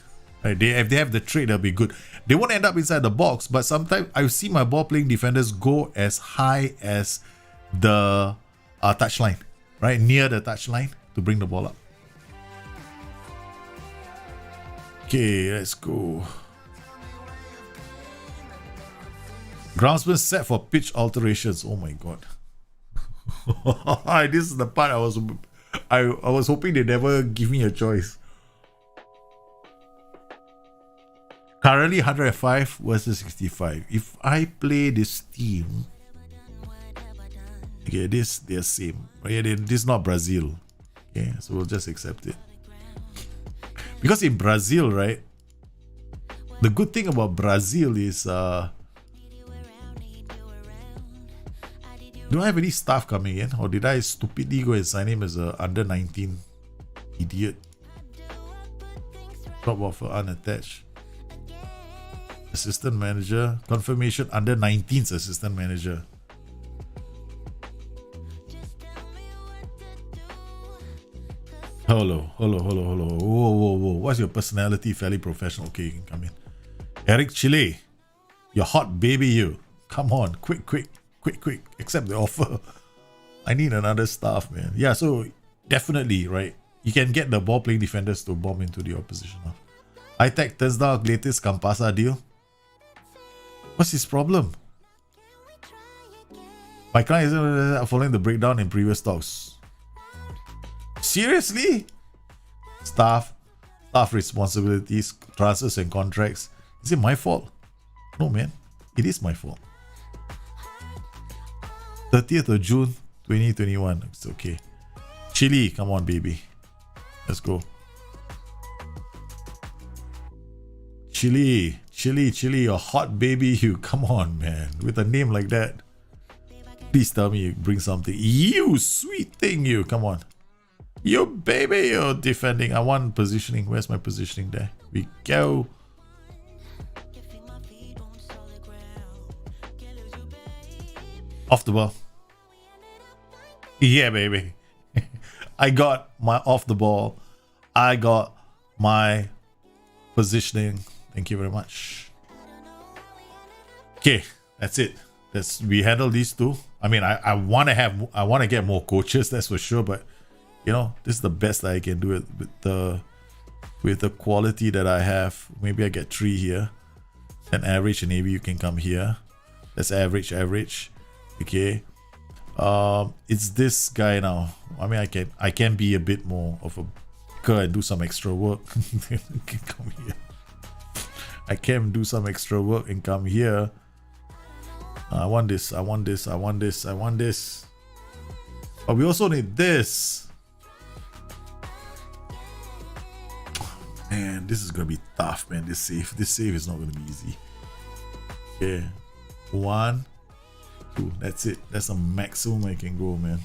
Right? If they have the trait, they'll be good. They won't end up inside the box, but sometimes I see my ball playing defenders go as high as the touchline, right, near the touchline to bring the ball up. Okay, let's go. Groundsman set for pitch alterations. Oh my god. This is the part I was hoping they never give me a choice. Currently 105 versus 65. If I play this team, okay, they're same. Okay, this is not Brazil. Okay, so we'll just accept it. Because in Brazil, right, the good thing about Brazil is do I have any staff coming in, or did I stupidly go and sign him as a under 19 idiot? Job offer unattached. Assistant manager confirmation, under 19's assistant manager. Hello. Whoa. What's your personality? Fairly professional. Okay, you can come in. Eric Chile, you're hot, baby, you. Come on, quick. Accept the offer. I need another staff, man. Yeah, so definitely, right? You can get the ball playing defenders to bomb into the opposition. High-tech Tesla latest Kasimpasa deal. What's his problem? My client isn't following the breakdown in previous talks. Seriously? Staff responsibilities, transfers and contracts. Is it my fault? No, man. It is my fault. 30th of June 2021. It's okay. Chile, come on, baby. Let's go. Chile, a hot baby, you. Come on, man. With a name like that. Please tell me you bring something. You sweet thing, you. Come on. You baby, you're defending. I want positioning. Where's my positioning there? We go. Off the ball. Yeah, baby. I got my off the ball. I got my positioning. Thank you very much. Okay, that's it. We handle these two. I mean, I want to get more coaches, that's for sure. But you know, this is the best that I can do it with the quality that I have. Maybe I get 3 here, then average, and maybe you can come here. That's average. Okay. It's this guy now. I mean, I can be a bit more of a picker and do some extra work. Come here. I can do some extra work and come here. I want this. But we also need this. Man, this is gonna be tough, man. This save is not gonna be easy. Okay, 1, 2. That's it. That's the maximum I can go, man.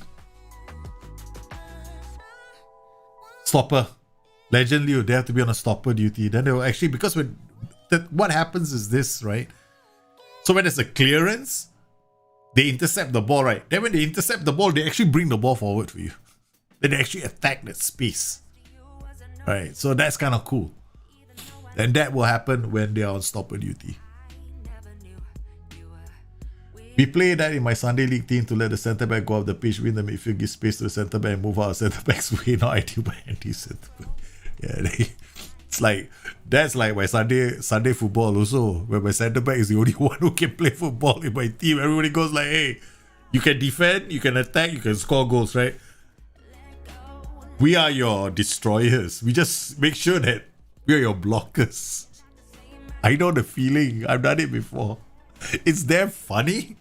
Stopper. Legendly, they have to be on a stopper duty. Then they will actually, because what happens is this, right? So when there's a clearance, they intercept the ball, right? Then when they intercept the ball, they actually bring the ball forward for you. Then they actually attack that space. Right, so that's kind of cool. And that will happen when they are on stopper duty. We play that in my Sunday league team to let the centre back go up the pitch, win the midfield, give space to the centre back, and move out of centre back's way. Not ideal by any centre back. Yeah, that's like my Sunday football also, where my centre back is the only one who can play football in my team. Everybody goes like, hey, you can defend, you can attack, you can score goals, right? We are your destroyers. We just make sure that we are your blockers. I know the feeling. I've done it before. It's damn funny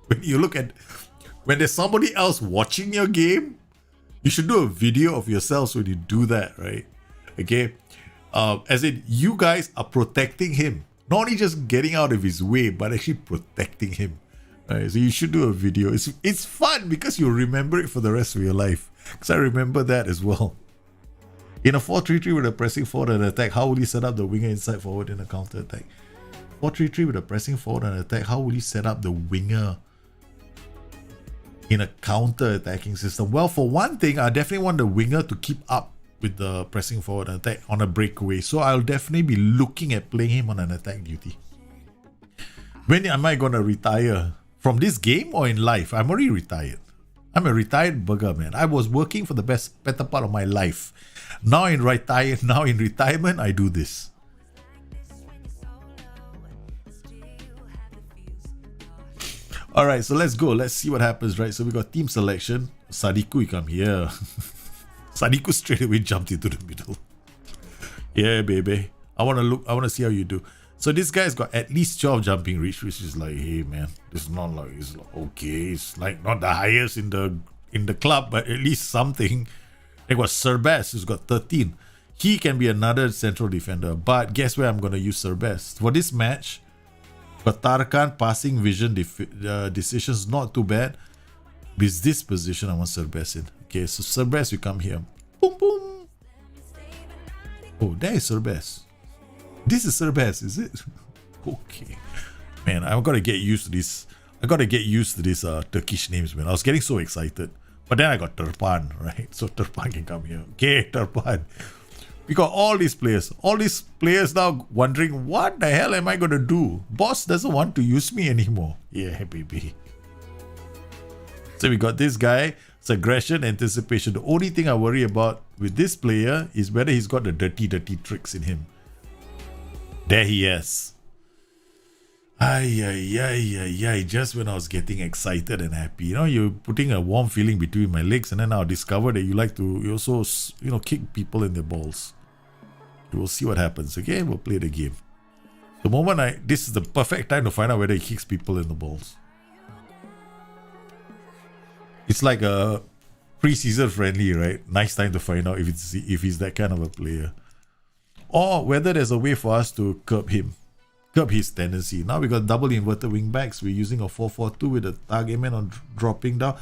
when you look at when there's somebody else watching your game. You should do a video of yourselves when you do that, right? Okay. As in, you guys are protecting him, not only just getting out of his way, but actually protecting him. Right? So you should do a video. It's fun because you'll remember it for the rest of your life. Because I remember that as well. In a 4-3-3 with a pressing forward and attack, how will you set up the winger inside forward in a counter attack? 4-3-3 with a pressing forward and attack, how will you set up the winger in a counter attacking system? Well, for one thing, I definitely want the winger to keep up with the pressing forward and attack on a breakaway. So I'll definitely be looking at playing him on an attack duty. When am I going to retire? From this game or in life? I'm already retired. I'm a retired burger, man. I was working for the better part of my life. Now in retirement, I do this. Alright, so let's go. Let's see what happens, right? So we got team selection. Sadiku, you come here. Sadiku straight away jumped into the middle. Yeah, baby. I want to see how you do. So this guy's got at least 12 jumping reach, which is like, hey man, it's not like, it's like, okay, it's like not the highest in the club, but at least something. They got Serbest, who's got 13. He can be another central defender, but guess where I'm going to use Serbest? For this match, got Tarkan, passing vision, decisions, not too bad. With this position, I want Serbest in. Okay, so Serbest, you come here. Boom, boom. Oh, there is Serbest. This is Serbest, is it? Okay. Man, I've got to get used to this. I got to get used to these Turkish names, man. I was getting so excited. But then I got Turpan, right? So Turpan can come here. Okay, Turpan. We got all these players. All these players now wondering, what the hell am I going to do? Boss doesn't want to use me anymore. Yeah, baby. So we got this guy. It's aggression, anticipation. The only thing I worry about with this player is whether he's got the dirty tricks in him. There he is. Ay, just when I was getting excited and happy. You know, you're putting a warm feeling between my legs, and then I'll discover that you also, kick people in the balls. We'll see what happens. Okay, we'll play the game. The moment this is the perfect time to find out whether he kicks people in the balls. It's like a pre-season friendly, right? Nice time to find out if he's that kind of a player. Or whether there's a way for us to curb his tendency. Now we got double inverted wing backs. We're using a 4-4-2 with a target man on dropping down.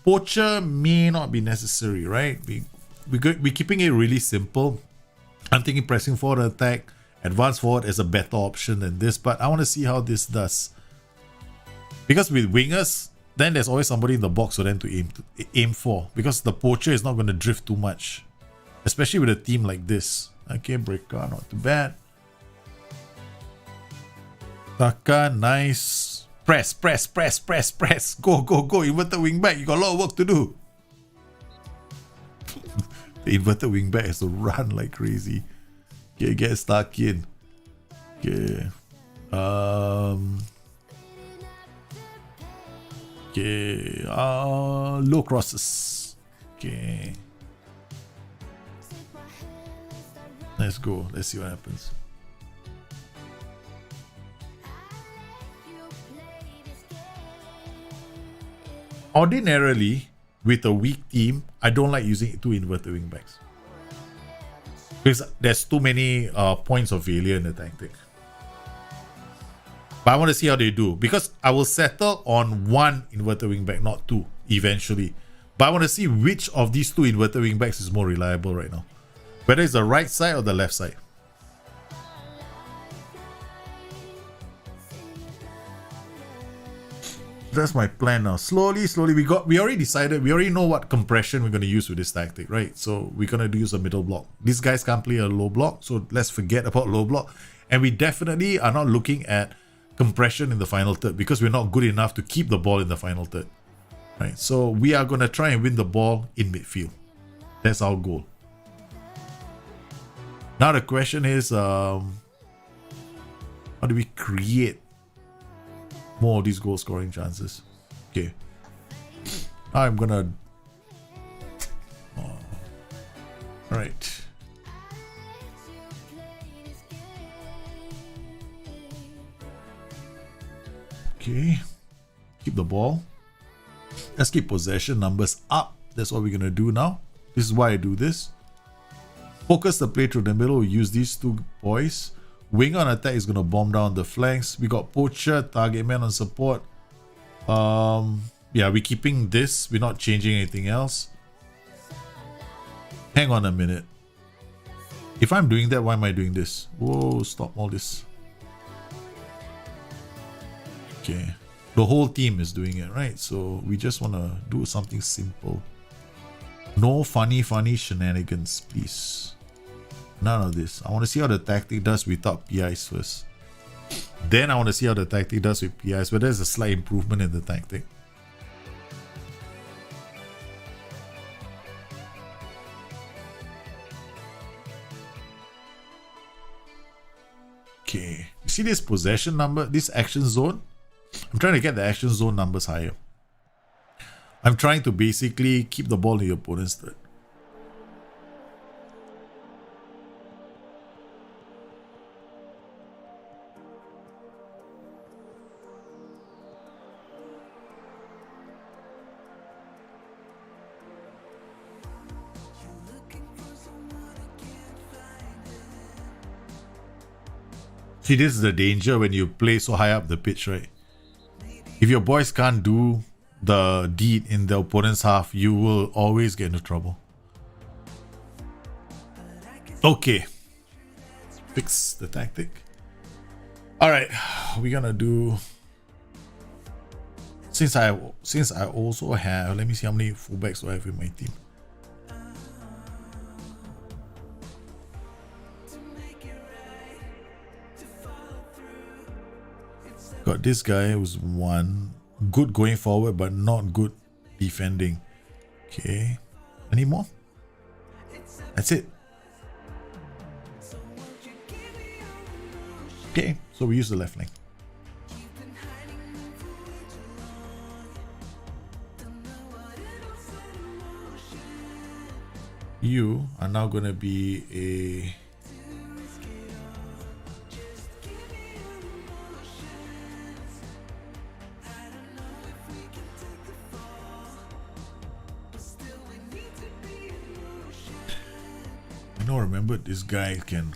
Poacher may not be necessary, right? We're keeping it really simple. I'm thinking pressing forward attack, advance forward as a better option than this, but I want to see how this does. Because with wingers, then there's always somebody in the box for them to aim for, because the poacher is not going to drift too much, especially with a team like this. Okay, breaker, not too bad. Taka, nice. Press. Go. Inverted wing back. You got a lot of work to do. The inverted wing back has to run like crazy. Okay, get stuck in. Okay. Okay. Low crosses. Okay. Let's go. Let's see what happens. Ordinarily, with a weak team, I don't like using 2 inverted wing backs, because there's too many points of failure in the tactic. But I want to see how they do, because I will settle on 1 inverted wing back, not 2, eventually. But I want to see which of these 2 inverted wing backs is more reliable right now, whether it's the right side or the left side. That's my plan now. Slowly. We already decided. We already know what compression we're going to use with this tactic, right? So we're going to use a middle block. These guys can't play a low block, so let's forget about low block. And we definitely are not looking at compression in the final third, because we're not good enough to keep the ball in the final third, right? So we are going to try and win the ball in midfield. That's our goal. Now the question is, how do we create more of these goal scoring chances? Okay. I'm gonna... Alright. Okay. Keep the ball. Let's keep possession numbers up. That's what we're gonna do now. This is why I do this. Focus the play through the middle. We use these 2 boys. Wing on attack is going to bomb down the flanks. We got poacher, target man on support. Yeah, we're keeping this. We're not changing anything else. Hang on a minute. If I'm doing that, why am I doing this? Whoa, stop all this. Okay. The whole team is doing it, right? So we just want to do something simple. No funny shenanigans, please. None of this. I want to see how the tactic does without PIs first. Then I want to see how the tactic does with PIs, whether there's a slight improvement in the tactic. Okay. You see this possession number, this action zone? I'm trying to get the action zone numbers higher. I'm trying to basically keep the ball in the opponent's third. See, this is the danger when you play so high up the pitch, right? If your boys can't do the deed in the opponent's half, you will always get into trouble. Okay. Fix the tactic. Alright, we're gonna do... Since I also have... Let me see how many fullbacks do I have in my team. Got this guy who's 1. Good going forward, but not good defending. Okay. Any more? That's it. Okay. So we use the left flank. You are now going to be a... I don't remember this guy can...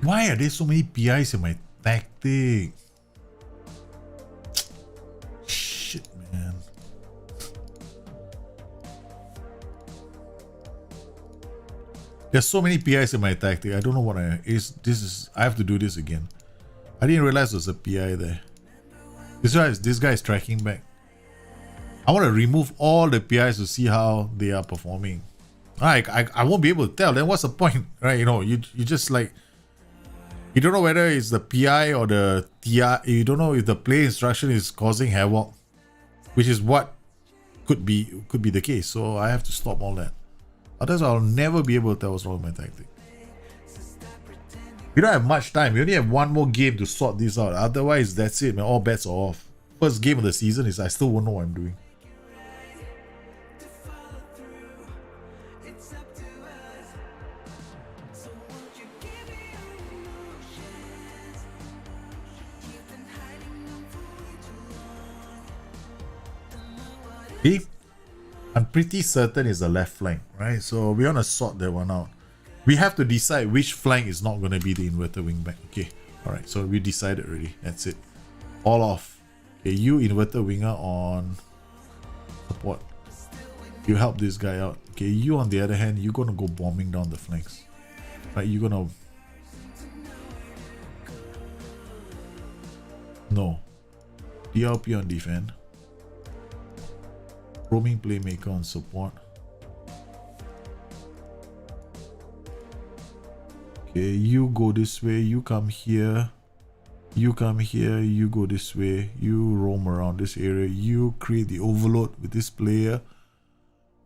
Why are there so many PIs in my tactic? Shit, man. There's so many PIs in my tactic. I don't know what I have to do this again. I didn't realize there's a PI there. This guy is tracking back. I want to remove all the PIs to see how they are performing. I won't be able to tell. Then what's the point, right? You know, you just like, you don't know whether it's the PI or the TI. You don't know if the play instruction is causing havoc, which is what could be the case. So I have to stop all that. Otherwise, I'll never be able to tell what's wrong with my tactic. We don't have much time. We only have one more game to sort this out. Otherwise, that's it, man. All bets are off. First game of the season is I still won't know what I'm doing. See? I'm pretty certain it's the left flank, right? So we want to sort that one out. We have to decide which flank is not going to be the inverted wingback. Okay, alright, so we decided already. That's it. All off. Okay, you inverted winger on support. You help this guy out. Okay, you on the other hand, you're going to go bombing down the flanks. Right, you're going to... No. DLP on defend. Roaming playmaker on support. Okay, you go this way, you come here, you come here, you go this way, you roam around this area, you create the overload with this player,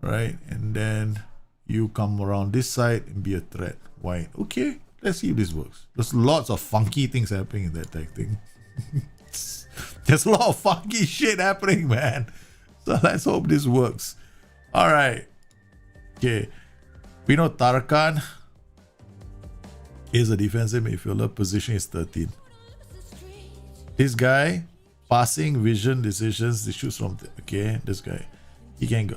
right? And then you come around this side and be a threat. Wide. Okay, let's see if this works. There's lots of funky things happening in that tactic. There's a lot of funky shit happening, man. So let's hope this works. Alright. Okay. We know Tarkan is a defensive midfielder. Position is 13. This guy, passing, vision, decisions, he shoots from... Okay, this guy. He can go.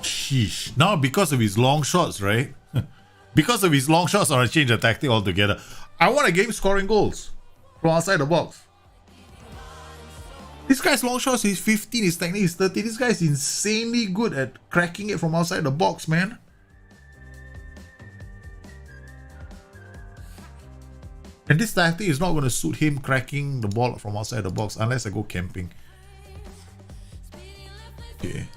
Sheesh. Now because of his long shots, right? Because of his long shots, I want to change the tactic altogether. I want a game scoring goals from outside the box. This guy's long shots is 15, his technique is 30. This guy is insanely good at cracking it from outside the box, man. And this tactic is not going to suit him cracking the ball from outside the box unless I go camping. Okay.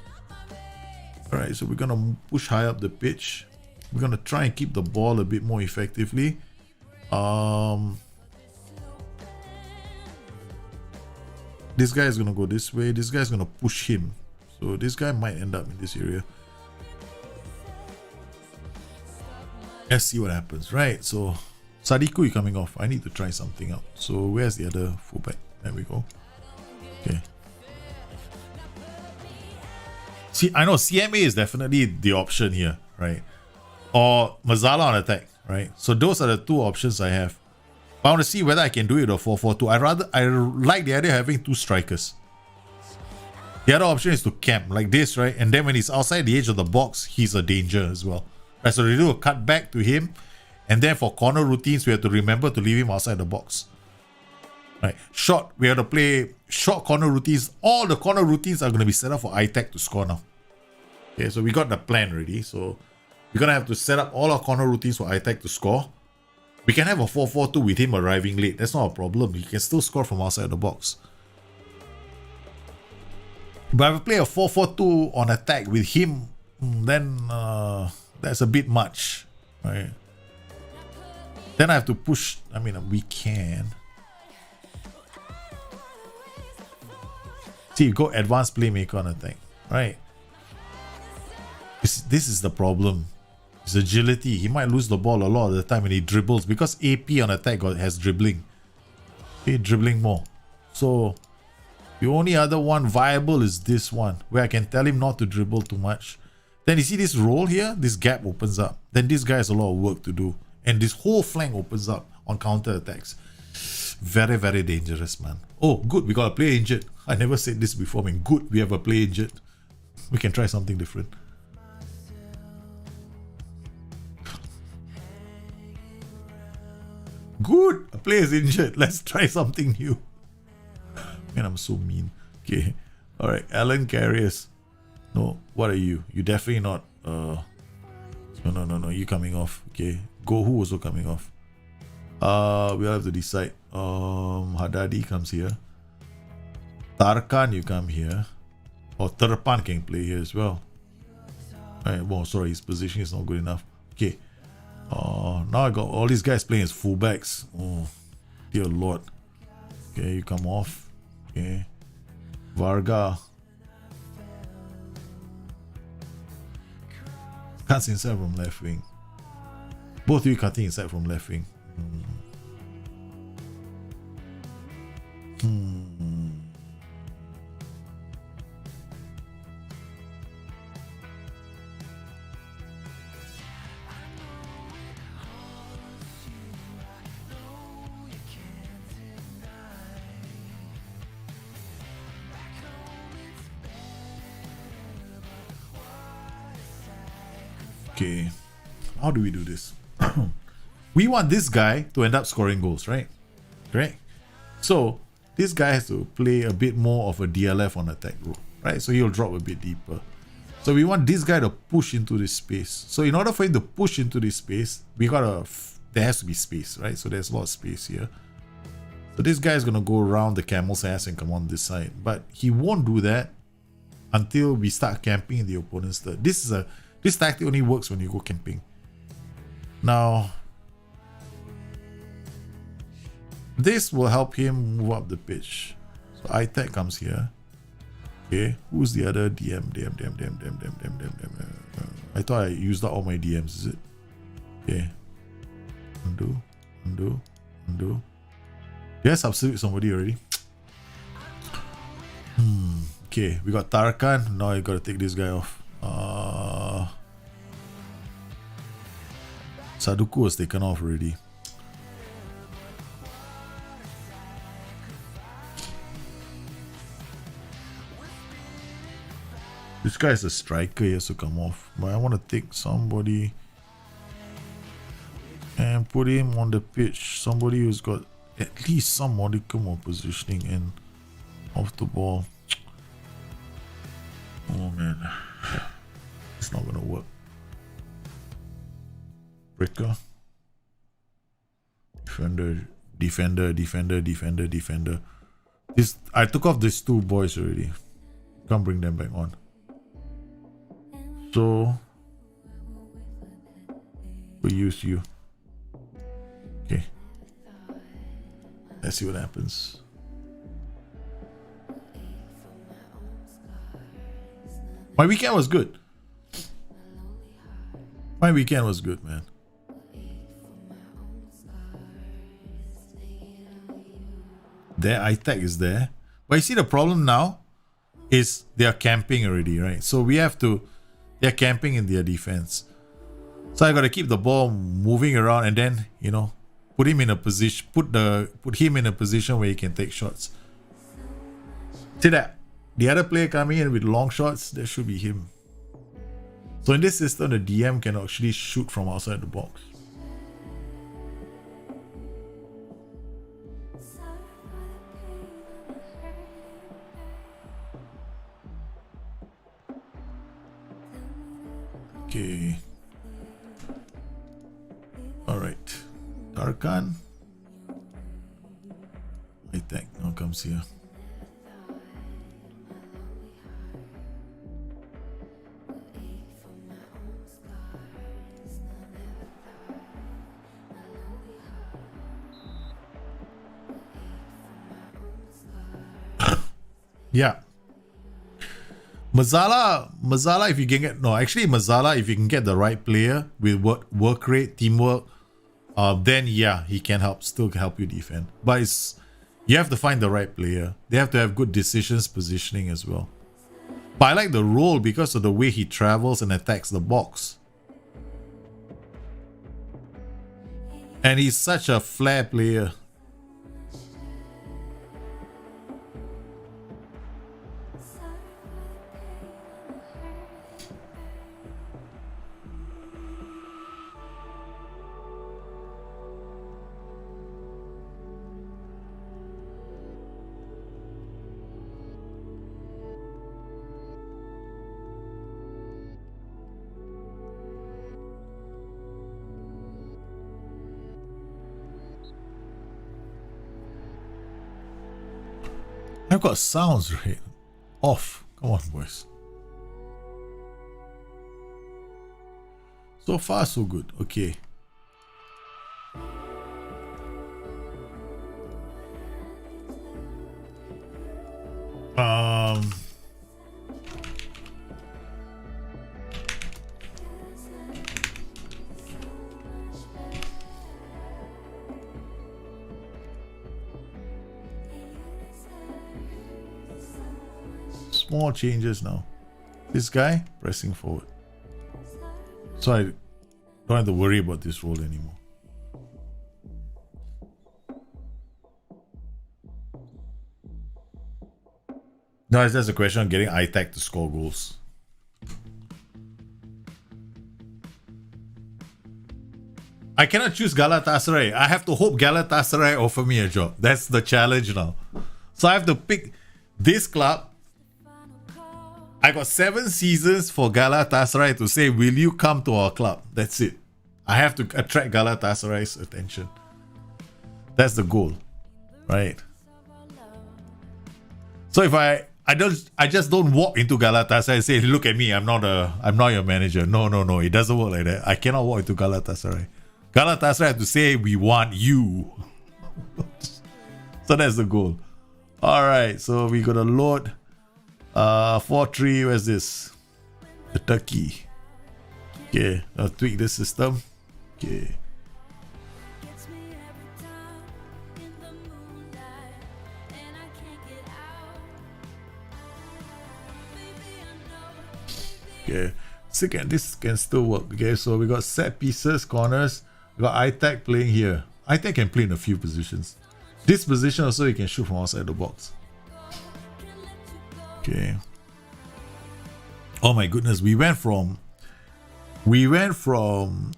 Alright, so we're going to push high up the pitch. We're going to try and keep the ball a bit more effectively. This guy is going to go this way. This guy is going to push him. So this guy might end up in this area. Let's see what happens. Right, so Sadiku is coming off. I need to try something out. So where's the other fullback? There we go. Okay. See, I know CMA is definitely the option here, right? Or Mazala on attack, right? So those are the two options I have. I want to see whether I can do it or 4-4-2. I like the idea of having two strikers. The other option is to camp like this, right? And then when he's outside the edge of the box, he's a danger as well. Right, so we do a cut back to him. And then for corner routines, we have to remember to leave him outside the box. Right, short, we have to play short corner routines. All the corner routines are going to be set up for ITAC to score now. Okay, so we got the plan ready. So we're going to have to set up all our corner routines for ITAC to score. We can have a 4-4-2 with him arriving late. That's not a problem. He can still score from outside the box. But if I play a 4-4-2 on attack with him, then that's a bit much. Right? Then I have to push. I mean, we can. See, go advanced playmaker on attack. Right? This is the problem. His agility. He might lose the ball a lot of the time when he dribbles because AP on attack has dribbling. Okay, dribbling more. So the only other one viable is this one where I can tell him not to dribble too much. Then you see this roll here, this gap opens up. Then this guy has a lot of work to do. And this whole flank opens up. on counter attacks. Very, very dangerous, man. Oh, good. We got a player injured. I never said this before, man. Good. We have a player injured. We can try something different. Good. A player is injured. Let's try something new. Man, I'm so mean. Okay. Alright. Alan Carriers. No. What are you? You definitely not. No. You coming off. Okay. Gohu also coming off. We'll have to decide. Haddadi comes here. Tarkan, you come here. Or Terpan can play here as well. Alright, well, sorry, his position is not good enough. Okay. Now I got all these guys playing as fullbacks. Oh, dear lord. Okay, you come off. Okay. Varga. Cuts inside from left wing. Both of you cutting inside from left wing. Okay, how do we do this? We want this guy to end up scoring goals, right? Correct? So this guy has to play a bit more of a DLF on attack role, right? So he'll drop a bit deeper. So we want this guy to push into this space. So in order for him to push into this space, there has to be space, right? So there's a lot of space here. So this guy is going to go around the camel's ass and come on this side. But he won't do that until we start camping in the opponent's third. This tactic only works when you go camping. Now, this will help him move up the pitch. So iTech comes here. Okay, who's the other DM? I thought I used up all my DMs, is it? Okay. Undo. Did I substitute somebody already? Okay, we got Tarkan. Now I gotta take this guy off. Saduku was taken off already. This guy is a striker, he has to come off. But I want to take somebody and put him on the pitch. Somebody who's got at least some modicum of positioning and off the ball. Oh man, it's not gonna work. Breaker. Defender. I took off these two boys already. Can't bring them back on. So we use you. Okay. Let's see what happens. My weekend was good. Man. There, iTech is there. But you see the problem now is they are camping already, right? So they're camping in their defense. So I gotta keep the ball moving around and then, put him in a position where he can take shots. See that? The other player coming in with long shots, that should be him. So in this system, the DM can actually shoot from outside the box. Okay. Alright. Tarkan. I think now comes here. Yeah. Mazala, if you can get Mazala, if you can get the right player with work rate, teamwork, then yeah, he can still help you defend. But you have to find the right player. They have to have good decisions, positioning as well. But I like the role because of the way he travels and attacks the box. And he's such a flair player. I've got sounds right off. Come on, boys. So far, so good. Okay. Small changes now. This guy pressing forward, so I don't have to worry about this role anymore. No, it's just a question of getting ITAC to score goals. I cannot choose Galatasaray. I have to hope Galatasaray offer me a job. That's the challenge now. So I have to pick this club. I got 7 seasons for Galatasaray to say, will you come to our club? That's it. I have to attract Galatasaray's attention. That's the goal, right? So if I just don't walk into Galatasaray and say, look at me, I'm not your manager. No, it doesn't work like that. I cannot walk into Galatasaray. Galatasaray have to say, we want you. So that's the goal. All right, so we got to load 4-3. Where's this? The Turkey. Okay, I'll tweak this system. Okay. Okay, this can still work. Okay, so we got set pieces, corners. We got ITAC playing here. ITAC can play in a few positions. This position also you can shoot from outside the box. Okay. Oh my goodness, we went from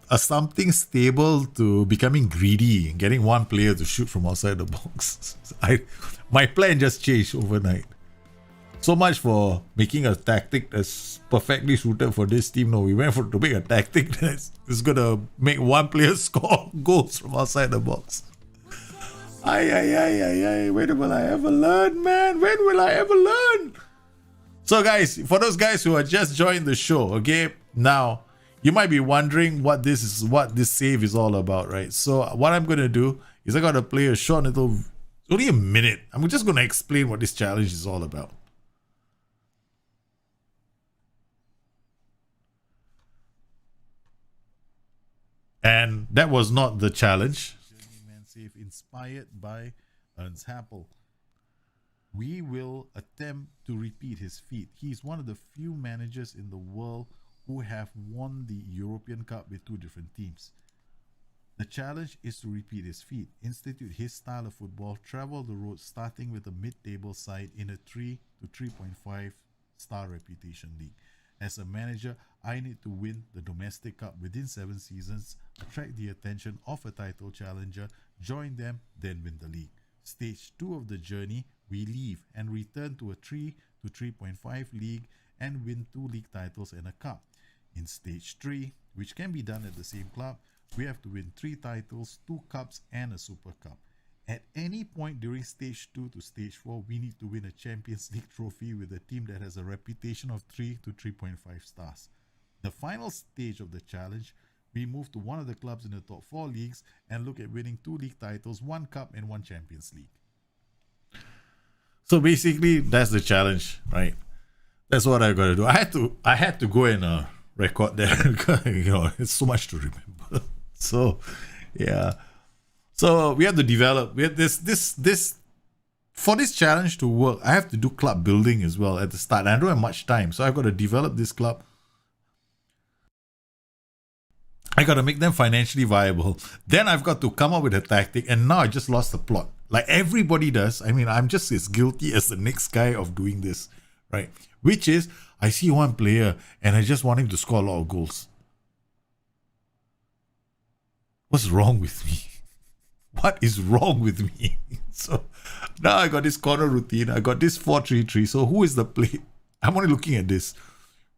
a something stable to becoming greedy and getting one player to shoot from outside the box. My plan just changed overnight. So much for making a tactic that's perfectly suited for this team. No, we went to make a tactic that's gonna make one player score goals from outside the box. When will I ever learn, man? When will I ever learn? So guys, for those guys who are just joined the show, okay, now you might be wondering what this save is all about, right? So what I'm gonna do is I gotta play a short little, only a minute. I'm just gonna explain what this challenge is all about. And that was not the challenge. Journeyman save inspired by Ernst Happel. We will attempt to repeat his feat. He's one of the few managers in the world who have won the European Cup with 2 different teams. The challenge is to repeat his feat, institute his style of football, travel the road starting with a mid-table side in a 3 to 3.5 star reputation league. As a manager, I need to win the domestic cup within 7 seasons, attract the attention of a title challenger, join them, then win the league. Stage 2 of the journey, we leave and return to a 3 to 3.5 league and win 2 league titles and a cup. In stage 3, which can be done at the same club, we have to win 3 titles, 2 cups and a super cup. At any point during stage 2 to stage 4, we need to win a Champions League trophy with a team that has a reputation of 3 to 3.5 stars. The final stage of the challenge, we move to one of the clubs in the top 4 leagues and look at winning 2 league titles, 1 cup and 1 Champions League. So basically, that's the challenge, right? That's what I gotta do. I had to go and record that because it's so much to remember. So yeah. So we have to develop. We have this for this challenge to work. I have to do club building as well at the start. And I don't have much time, so I've got to develop this club. I got to make them financially viable. Then I've got to come up with a tactic, and now I just lost the plot. Like everybody does. I mean, I'm just as guilty as the next guy of doing this, right? Which is, I see one player and I just want him to score a lot of goals. What's wrong with me? What is wrong with me? So now I got this corner routine. I got this 4-3-3. So who is the play? I'm only looking at this.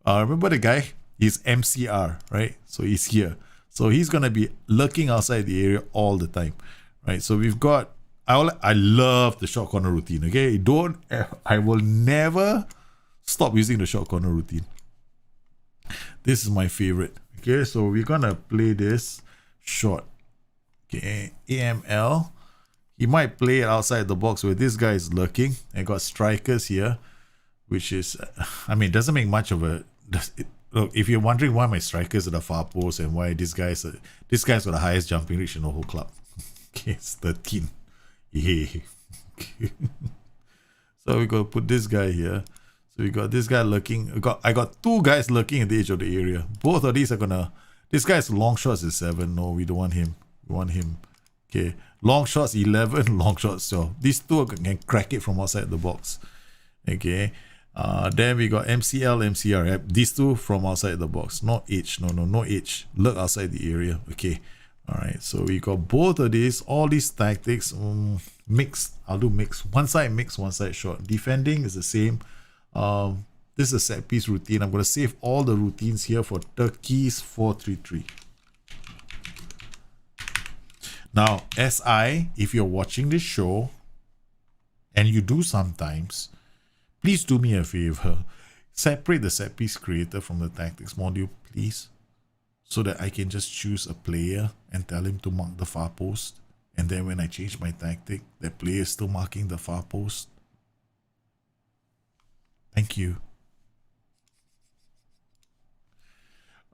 Remember the guy? He's MCR, right? So he's here. So he's going to be lurking outside the area all the time, right? So we've got, I love the short corner routine, okay? I will never stop using the short corner routine. This is my favorite, okay? So we're going to play this short, okay? AML. He might play it outside the box where this guy is lurking. I got strikers here, which is, I mean, it doesn't make much of a... Look, if you're wondering why my strikers are the far post and why this guy's got the highest jumping reach in the whole club. Okay, it's 13. Yeah. So we got to put this guy here. So we got this guy lurking. I got two guys lurking at the edge of the area. Both of these are gonna... This guy's long shots is 7. No, we don't want him. We want him. Okay. Long shots 11, long shots 12. These two can crack it from outside the box. Okay. Then we got MCL, MCR. These two from outside the box. Not H. No H. Look outside the area. Okay. Alright. So we got both of these. All these tactics. Mixed. I'll do mix. One side mix, one side short. Defending is the same. This is a set piece routine. I'm going to save all the routines here for Turkey's 4-3-3. Now, SI, if you're watching this show, and you do sometimes, please do me a favor. Separate the set piece creator from the tactics module, please. So that I can just choose a player and tell him to mark the far post. And then when I change my tactic, that player is still marking the far post. Thank you.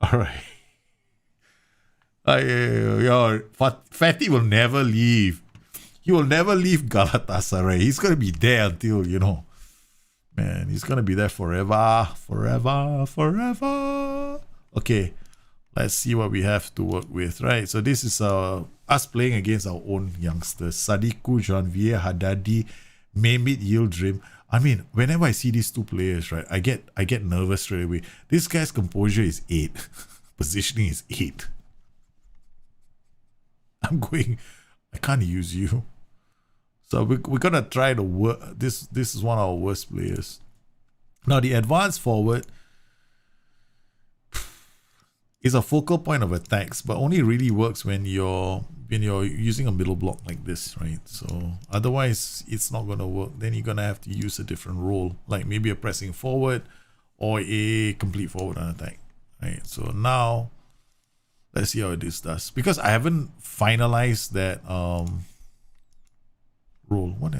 Alright. Fatty will never leave. He will never leave Galatasaray. He's going to be there until, man, he's going to be there forever. Okay, let's see what we have to work with, right? So this is us playing against our own youngsters. Sadiku, Janvier, Haddadi, Mehmet Yildirim. I mean, whenever I see these two players, right, I get nervous straight away. This guy's composure is 8. Positioning is 8. I can't use you. So we're gonna try to work. This is one of our worst players. Now the advanced forward is a focal point of attacks, but only really works when you're using a middle block like this, right? So otherwise it's not gonna work. Then you're gonna have to use a different role, like maybe a pressing forward or a complete forward on attack, right? So now let's see how this does, because I haven't finalized that role. What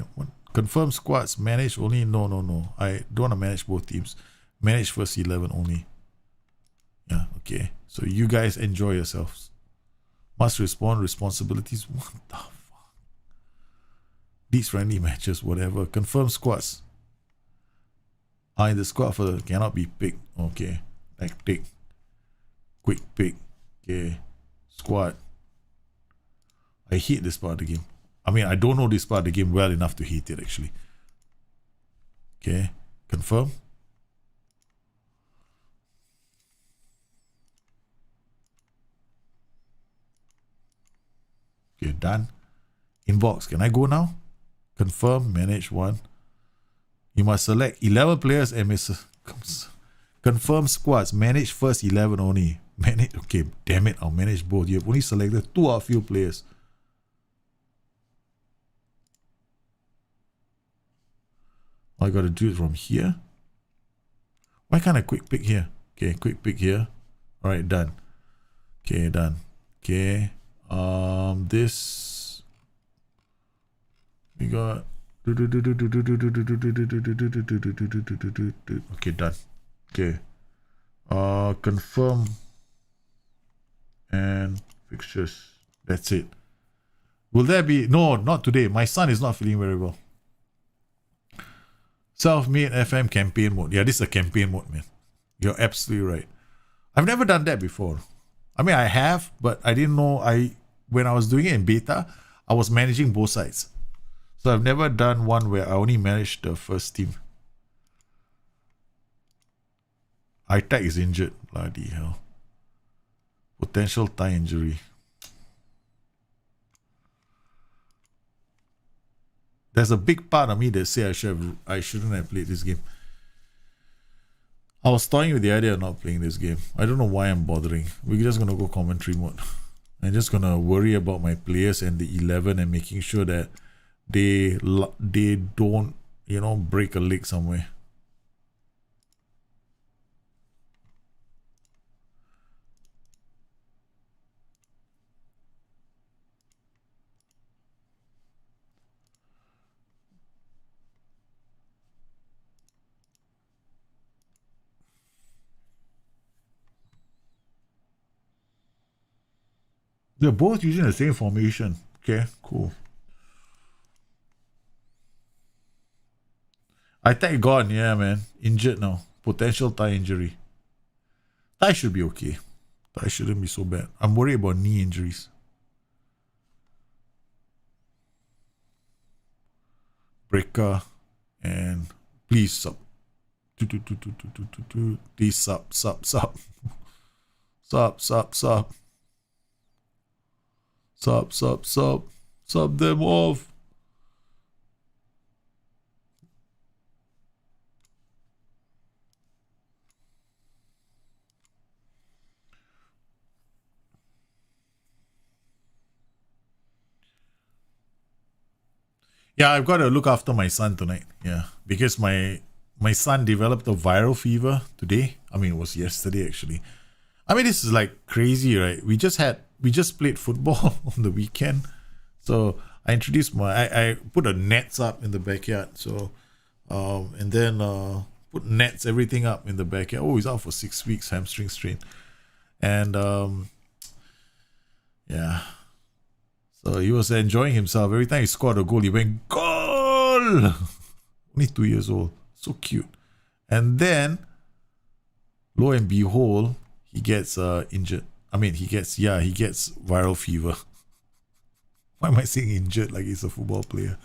confirm squads, manage only? No, I don't want to manage both teams. Manage first 11 only. Yeah, okay. So you guys enjoy yourselves. Must respond responsibilities. What the fuck? These friendly matches, whatever. Confirm squads. In the squad for cannot be picked. Okay. Tactic. Quick pick. Okay. Squad. I hate this part of the game. I mean, I don't know this part of the game well enough to hate it actually. Okay. Confirm. Okay, done. Inbox. Can I go now? Confirm. Manage 1. You must select 11 players and confirm squads. Manage first 11 only. Manage. Okay, damn it. I'll manage both. You have only selected 2 outfield players. I got to do it from here. Why can't I quick pick here? Okay, quick pick here. Alright, done. Okay, done. Okay. This we got. Okay, done. Okay. Confirm and fixtures. That's it. Will there be... No, not today. My son is not feeling very well. Self-made FM campaign mode. Yeah, this is a campaign mode, man. You're absolutely right. I've never done that before. I mean, I have, but I didn't know when I was doing it in beta, I was managing both sides. So I've never done one where I only managed the first team. Itech is injured. Bloody hell. Potential thigh injury. There's a big part of me that say I shouldn't have played this game. I was toying with the idea of not playing this game. I don't know why I'm bothering. We're just gonna go commentary mode. I'm just gonna worry about my players and the 11 and making sure that they don't, you know, break a leg somewhere. They're both using the same formation. Okay, cool. Itech gone, yeah, man. Injured now. Potential thigh injury. Thigh should be okay. Thigh shouldn't be so bad. I'm worried about knee injuries. Breaker and please sub. Please sub. Sub them off. Yeah, I've got to look after my son tonight. Yeah, because my son developed a viral fever today. I mean, it was yesterday actually. I mean, this is like crazy, right? We just played football on the weekend. So I introduced I put a nets up in the backyard. So and then put nets, everything up in the backyard. Oh, he's out for 6 weeks, hamstring strain. And yeah. So he was enjoying himself. Every time he scored a goal, he went, goal! Only 2 years old. So cute. And then, lo and behold, he gets injured. I mean, he gets viral fever. Why am I saying injured like he's a football player?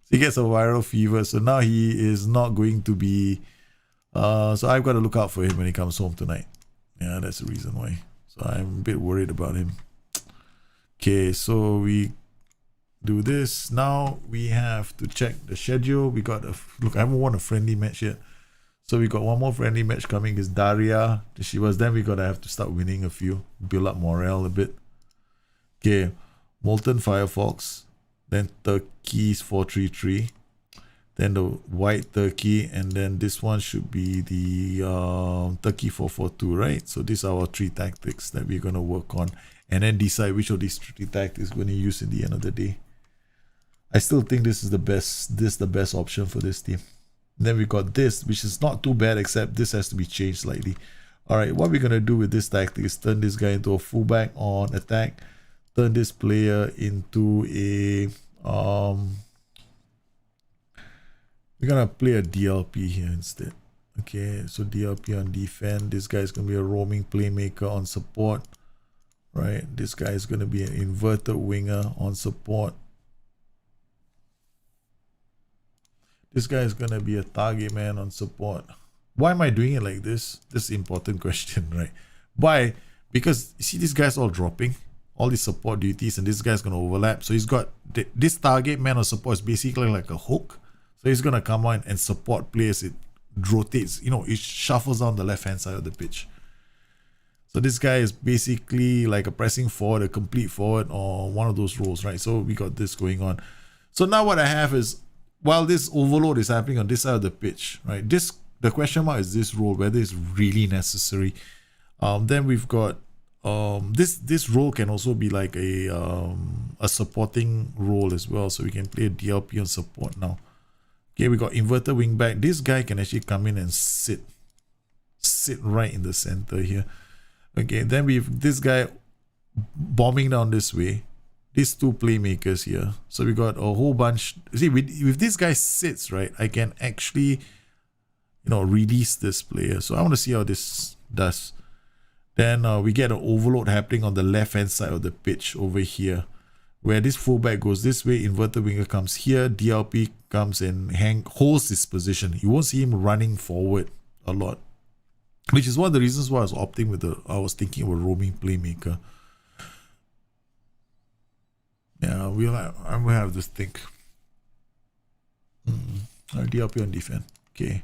So he gets a viral fever. So now he is not going to be... so I've got to look out for him when he comes home tonight. Yeah, that's the reason why. So I'm a bit worried about him. Okay, so we do this. Now we have to check the schedule. We got look, I haven't won a friendly match yet. So we got one more friendly match coming. Is Daria. Then we gotta have to start winning a few. Build up morale a bit. Okay. Molten Firefox. Then Turkey's 433. Then the white turkey. And then this one should be the Turkey 442, right? So these are our 3 tactics that we're gonna work on. And then decide which of these 3 tactics we're going to use in the end of the day. I still think this is the best option for this team. And then we got this, which is not too bad, except this has to be changed slightly. Alright, what we're going to do with this tactic is turn this guy into a fullback on attack. Turn this player into a... we're going to play a DLP here instead. Okay, so DLP on defense. This guy is going to be a roaming playmaker on support. Right, this guy is going to be an inverted winger on support. This guy is going to be a target man on support. Why am I doing it like this? This is an important question, right? Why? Because you see these guys all dropping, all these support duties, and this guy's going to overlap. So he's got this target man on support is basically like a hook. So he's going to come on and support players. It rotates, you know, it shuffles down the left hand side of the pitch. So this guy is basically like a pressing forward, a complete forward, or one of those roles, right? So we got this going on. So now what I have is, while this overload is happening on this side of the pitch, right? The question mark is this role, whether it's really necessary. Then we've got this role can also be like a supporting role as well. So we can play a DLP on support now. Okay, we got inverted wing back. This guy can actually come in and sit right in the center here. Okay, then we've this guy bombing down this way. These 2 playmakers here. So we got a whole bunch. See, if this guy sits, right, I can actually, you know, release this player. So I want to see how this does. Then we get an overload happening on the left-hand side of the pitch over here, where this fullback goes this way, inverted winger comes here, DLP comes and holds this position. You won't see him running forward a lot, which is one of the reasons why I was opting with I was thinking of a roaming playmaker. Yeah, I'm gonna have to think. DLP on defense. Okay.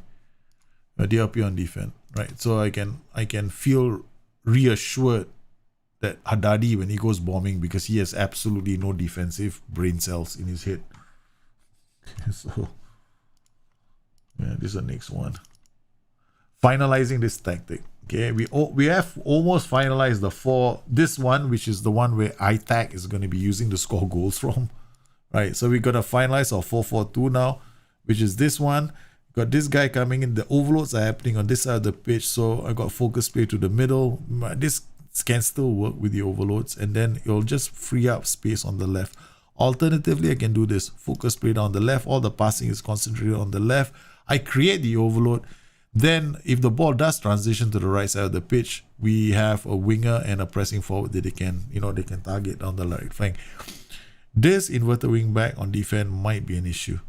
DLP on defense. Right. So I can feel reassured that Haddadi, when he goes bombing, because he has absolutely no defensive brain cells in his head. So yeah, this is the next one. Finalizing this tactic. Okay, we have almost finalized the four. This one, which is the one where ITAC is going to be using to score goals from. Right. So we're gonna finalize our 4-4-2 now, which is this one. Got this guy coming in. The overloads are happening on this side of the pitch, so I got focus play to the middle. This can still work with the overloads, and then it'll just free up space on the left. Alternatively, I can do this focus play down the left. All the passing is concentrated on the left. I create the overload. Then if the ball does transition to the right side of the pitch, we have a winger and a pressing forward that they can target on the right flank. This inverted wing back on defense might be an issue.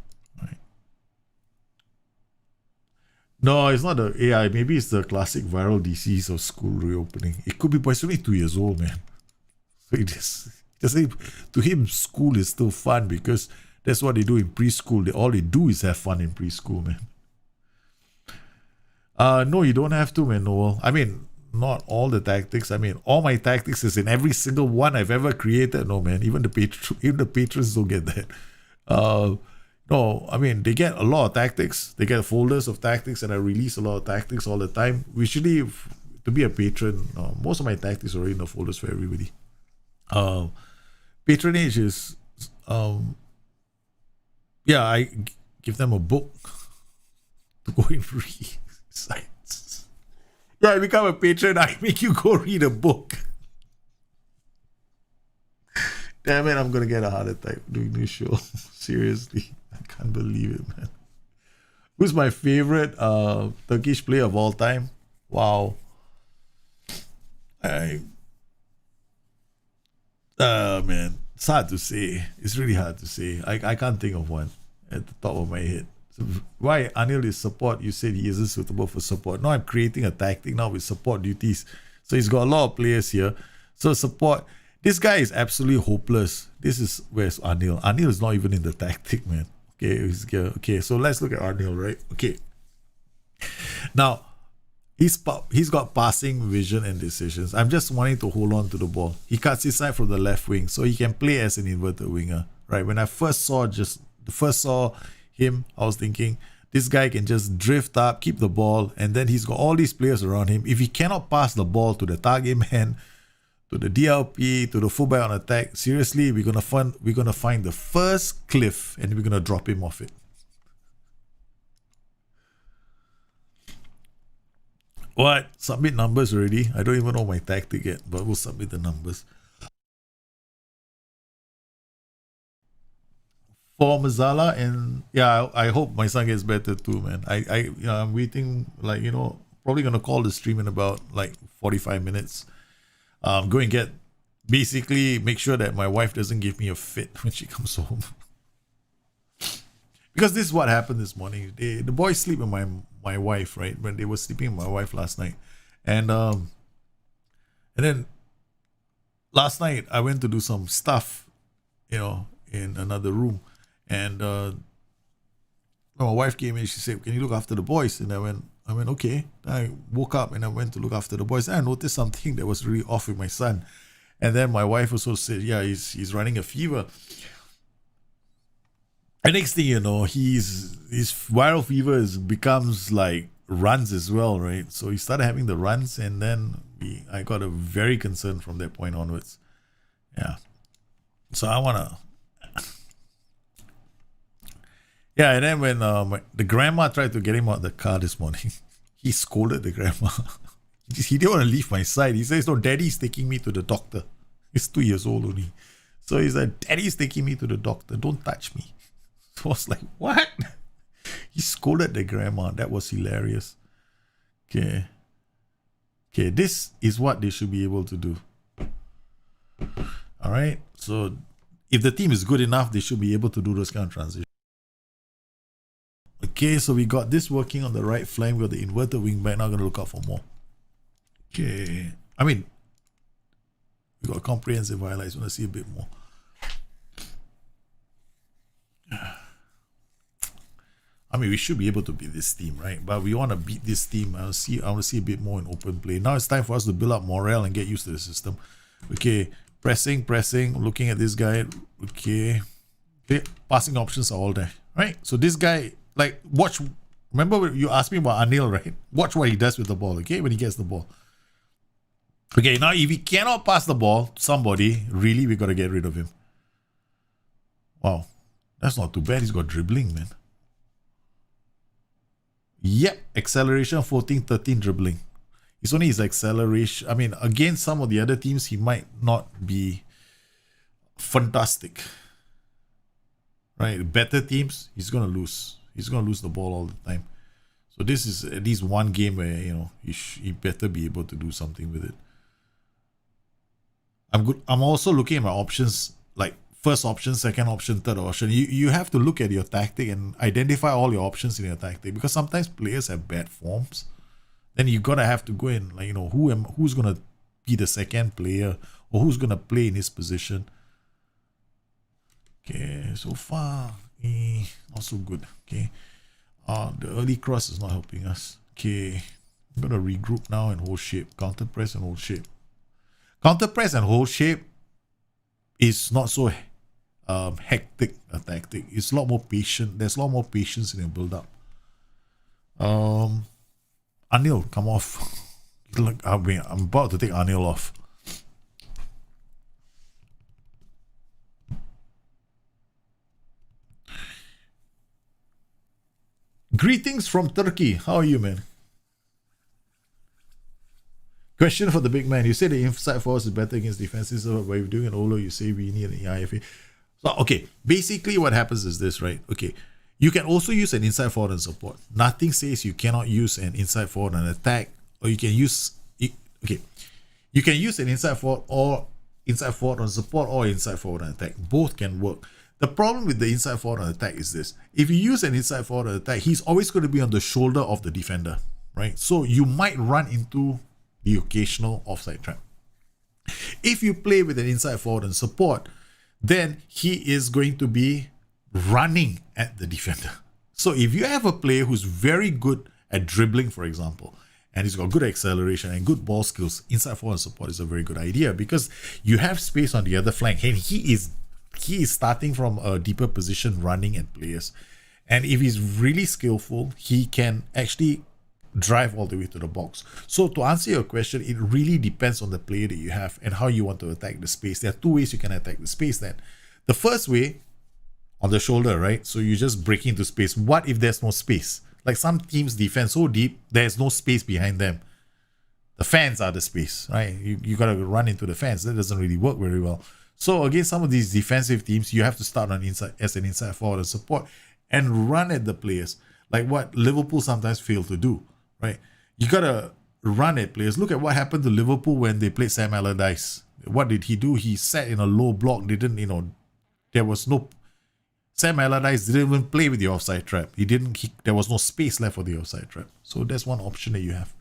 Right? No, it's not the AI. Maybe it's the classic viral disease of school reopening. It could be, but it's only 2 years old, man. So to him, school is still fun because that's what they do in preschool. All they do is have fun in preschool, man. No, you don't have to, man, Noel. I mean, not all the tactics. I mean, all my tactics is in every single one I've ever created. No, man. Even the patrons don't get that. No, I mean, they get a lot of tactics. They get folders of tactics, and I release a lot of tactics all the time. Usually, to be a patron, most of my tactics are already in the folders for everybody. Patronage is, I give them a book to go and read. Sites. Yeah, I become a patron, I make you go read a book. Damn it, I'm gonna get a heart attack doing this show. Seriously, I can't believe it, man. Who's my favorite Turkish player of all time? Wow. Man, it's hard to say. It's really hard to say. I can't think of one at the top of my head. Why Anil is support? You said he isn't suitable for support. Now I'm creating a tactic now with support duties. So he's got a lot of players here. So support. This guy is absolutely hopeless. Where's Anil? Anil is not even in the tactic, man. Okay, so let's look at Anil, right? Okay. Now, he's got passing vision and decisions. I'm just wanting to hold on to the ball. He cuts his side from the left wing, so he can play as an inverted winger, right? When I first saw him, I was thinking this guy can just drift up, keep the ball, and then he's got all these players around him. If he cannot pass the ball to the target man, to the DLP, to the fullback on attack, seriously, we're gonna find the first cliff and we're gonna drop him off it. What? Submit numbers already? I don't even know my tactic yet, but we'll submit the numbers. For Mazala, and I hope my son gets better too, man. I'm waiting, probably gonna call the stream in about 45 minutes. Go and make sure that my wife doesn't give me a fit when she comes home. Because this is what happened this morning. The boys sleep with my wife, right? When they were sleeping with my wife last night, and then last night I went to do some stuff, in another room. And my wife came in, she said, "Can you look after the boys?" And I went, okay. I woke up and I went to look after the boys. And I noticed something that was really off with my son. And then my wife also said, yeah, he's running a fever. And next thing you know, his viral fever becomes runs as well, right? So he started having the runs, and then I got very concerned from that point onwards. Yeah. So I wanna. Yeah, and then when the grandma tried to get him out of the car this morning, he scolded the grandma. He didn't want to leave my side. He says, "No, Daddy's taking me to the doctor." He's 2 years old only. So he's like, "Daddy's taking me to the doctor. Don't touch me." So I was like, what? He scolded the grandma. That was hilarious. Okay. Okay, this is what they should be able to do. All right, so if the team is good enough, they should be able to do those kind of transitions. Okay, so we got this working on the right flank. We got the inverted wing back. Now going to look out for more. Okay, I mean, we got comprehensive highlights. Want to see a bit more. I mean, we should be able to beat this team, right? But we want to beat this team. I want to see a bit more in open play. Now it's time for us to build up morale and get used to the system. Okay, pressing. Looking at this guy. Okay, passing options are all there, right? So this guy, like, watch. Remember you asked me about Anil, right? Watch what he does with the ball. Okay, when he gets the ball. Okay, now if he cannot pass the ball to somebody, really, we got to get rid of him. Wow, that's not too bad. He's got dribbling, man. Yep, acceleration 14, 13 dribbling. It's only his acceleration. I mean, against some of the other teams, he might not be fantastic. Right? Better teams, he's going to lose. He's going to lose the ball all the time. So this is at least one game where, you know, he better be able to do something with it. I'm good. I'm also looking at my options, like first option, second option, third option. You have to look at your tactic and identify all your options in your tactic, because sometimes players have bad forms. Then you gotta have to go in, like, you know, who's gonna be the second player, or who's gonna play in his position. Okay, so far, not so good. Okay, the early cross is not helping us. Okay, I'm gonna regroup now and hold shape, counter press and hold shape. Counter press and hold shape is not so hectic a tactic. It's a lot more patient. There's a lot more patience in your build up. Anil, come off. Look, I'm about to take Anil off. Greetings from Turkey. How are you, man? Question for the big man. You say the inside force is better against defenses, but if you're doing an Olo, you say we need an IFA. So, okay, basically what happens is this, right? Okay, you can also use an inside forward and support. Nothing says you cannot use an inside forward and attack, or you can use, okay, you can use an inside forward on support, or inside forward and attack. Both can work. The problem with the inside forward and attack is this. If you use an inside forward and attack, he's always going to be on the shoulder of the defender, right? So you might run into the occasional offside trap. If you play with an inside forward and support, then he is going to be running at the defender. So if you have a player who's very good at dribbling, for example, and he's got good acceleration and good ball skills, inside forward and support is a very good idea, because you have space on the other flank, and he is starting from a deeper position running at players. And if he's really skillful, he can actually drive all the way to the box. So to answer your question, it really depends on the player that you have and how you want to attack the space. There are two ways you can attack the space then. The first way, on the shoulder, right? So you just break into space. What if there's no space? Like some teams defend so deep, there's no space behind them. The fans are the space, right? You gotta run into the fans. That doesn't really work very well. So against some of these defensive teams, you have to start on inside as an inside forward and support and run at the players, like what Liverpool sometimes fail to do. Right, you gotta run at players. Look at what happened to Liverpool when they played Sam Allardyce. What did he do? He sat in a low block. There was no. Sam Allardyce didn't even play with the offside trap. There was no space left for the offside trap. So that's one option that you have.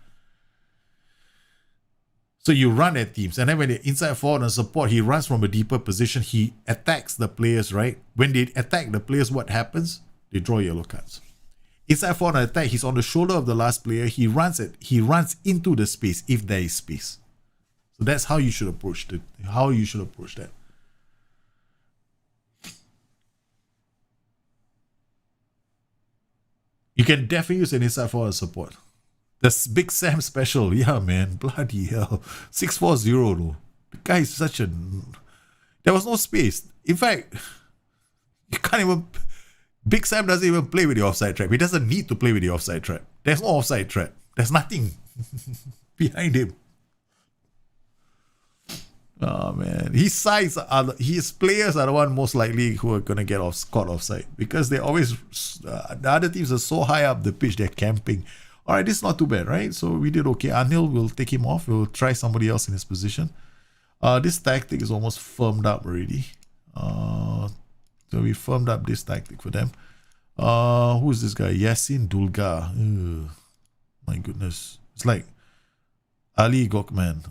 So you run at teams, and then when they're inside forward and support, he runs from a deeper position. He attacks the players. Right, when they attack the players, what happens? They draw yellow cards. Inside forward and attack, he's on the shoulder of the last player. He runs into the space if there is space. So that's how you should approach it. How you should approach that. You can definitely use an inside forward support. The Big Sam special, yeah, man, bloody hell, 640 though. The guy is such a. There was no space. In fact, you can't even. Big Sam doesn't even play with the offside trap. He doesn't need to play with the offside trap. There's no offside trap. There's nothing behind him. Oh man, his players are the one most likely who are gonna get caught offside, because they always the other teams are so high up the pitch, they're camping. All right, this is not too bad, right? So we did okay. Anil will take him off. We'll try somebody else in his position. This tactic is almost firmed up already. So we firmed up this tactic for them. Who is this guy? Yasin Dulga. Ugh, my goodness. It's like Ali Gokman.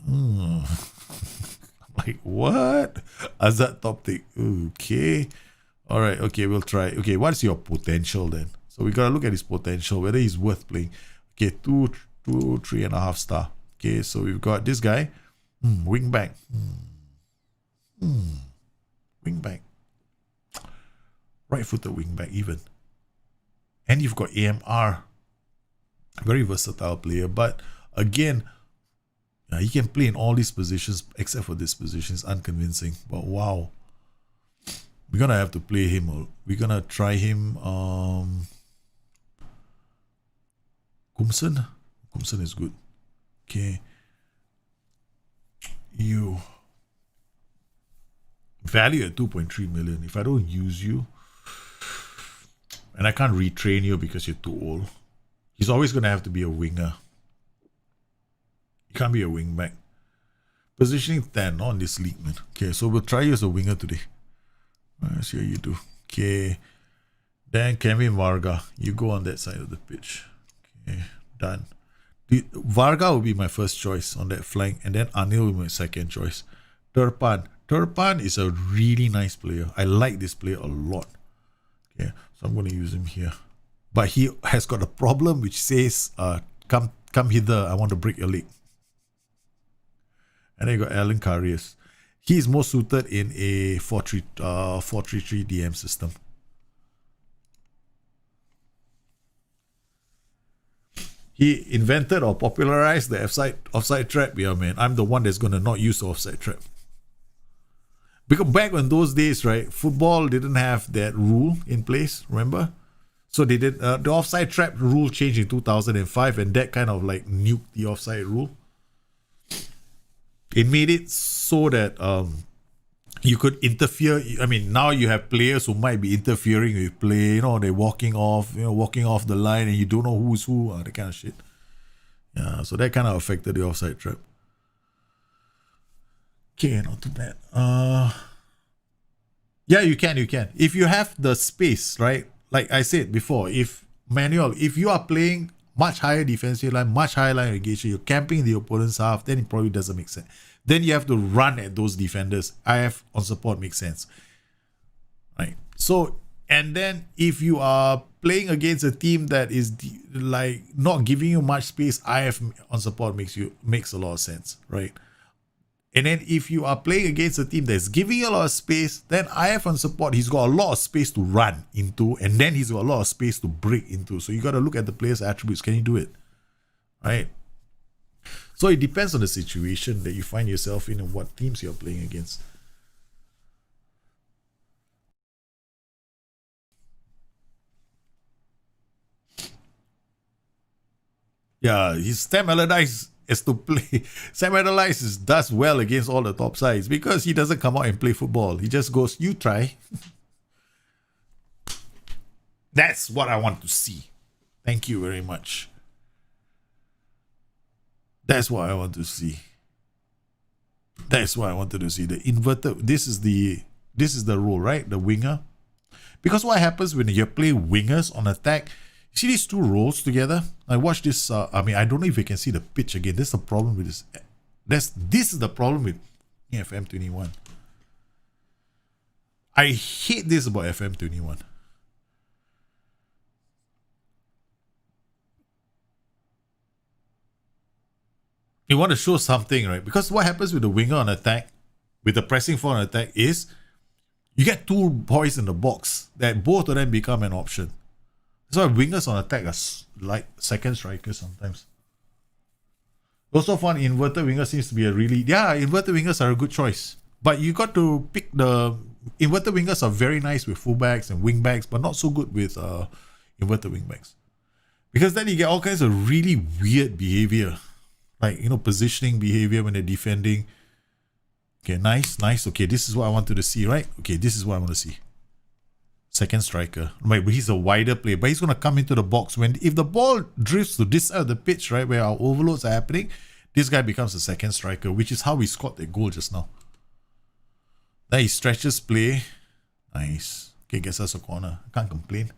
Like, what? Azad top tick. Okay. All right. Okay, we'll try. Okay, what's your potential then? So we gotta look at his potential, whether he's worth playing. Okay, 3.5 star. Okay, so we've got this guy. Wing back. Wing back. Right-footed wing back even. And you've got AMR. Very versatile player. But again, he can play in all these positions except for this position. It's unconvincing. But wow. We're going to have to play him. We're going to try him. Kumson. Kumson is good. Okay. You. Value at 2.3 million. If I don't use you, and I can't retrain you because you're too old, he's always going to have to be a winger. He can't be a wing back. Positioning 10 on this league, man. Okay, so we'll try you as a winger today. Let's see how you do. Okay. Then Kevin Varga. You go on that side of the pitch. Okay, done. Varga will be my first choice on that flank, and then Anil will be my second choice. Turpan. Turpan is a really nice player. I like this player a lot. Okay, so I'm going to use him here. But he has got a problem which says, come hither, I want to break your leg. And then you got Alan Karius. He is more suited in a 4-3-3 DM system. He invented or popularized the offside trap. Yeah, man. I'm the one that's going to not use the offside trap. Because back in those days, right, football didn't have that rule in place, remember? So they did the offside trap rule changed in 2005, and that kind of like nuked the offside rule. It made it so that you could interfere. I mean, now you have players who might be interfering with play. You know, they're walking off the line, and you don't know who's who, that kind of shit. Yeah, so that kind of affected the offside trap. Okay, not too bad. Yeah, you can. If you have the space, right? Like I said before, if you are playing much higher defensive line, much higher line engagement, you're camping the opponent's half, then it probably doesn't make sense. Then you have to run at those defenders. IF on support makes sense. Right? So, and then if you are playing against a team that is like not giving you much space, IF on support makes a lot of sense, right? And then if you are playing against a team that's giving you a lot of space, then IF on support, he's got a lot of space to run into, and then he's got a lot of space to break into. So you got to look at the player's attributes. Can he do it? Right? So it depends on the situation that you find yourself in and what teams you're playing against. Yeah, his Sam Allardyce is to play. Sam Allardyce does well against all the top sides because he doesn't come out and play football. He just goes, you try. That's what I want to see. Thank you very much. That's what I want to see. That's what I wanted to see. The inverted. This is the rule, right? The winger. Because what happens when you play wingers on attack? See these two roles together? I watched this. I don't know if you can see the pitch again. That's the problem with this. This is the problem with FM21. I hate this about FM21. You want to show something, right? Because what happens with the winger on attack, with the pressing forward on attack, is you get two boys in the box that both of them become an option. That's why wingers on attack are like second strikers sometimes. Also found inverted wingers seems to be inverted wingers are a good choice. But you got to pick inverted wingers are very nice with fullbacks and wingbacks, but not so good with inverted wingbacks. Because then you get all kinds of really weird behavior. Like, positioning behavior when they're defending. Okay, nice. Okay, this is what I wanted to see, right? Okay, this is what I want to see. second striker. Right, but he's a wider player, but he's going to come into the box. If the ball drifts to this side of the pitch, right, where our overloads are happening, this guy becomes the second striker, which is how we scored that goal just now. Then he stretches play. Nice. Okay, gets us a corner. Can't complain.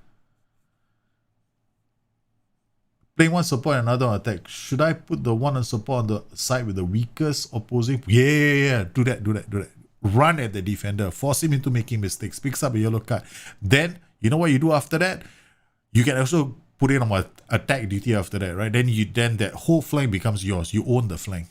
Playing one support and another on attack. Should I put the one on support on the side with the weakest opposing? Yeah. Do that. Run at the defender. Force him into making mistakes. Picks up a yellow card. Then, you know what you do after that? You can also put it on attack duty after that, right? Then that whole flank becomes yours. You own the flank.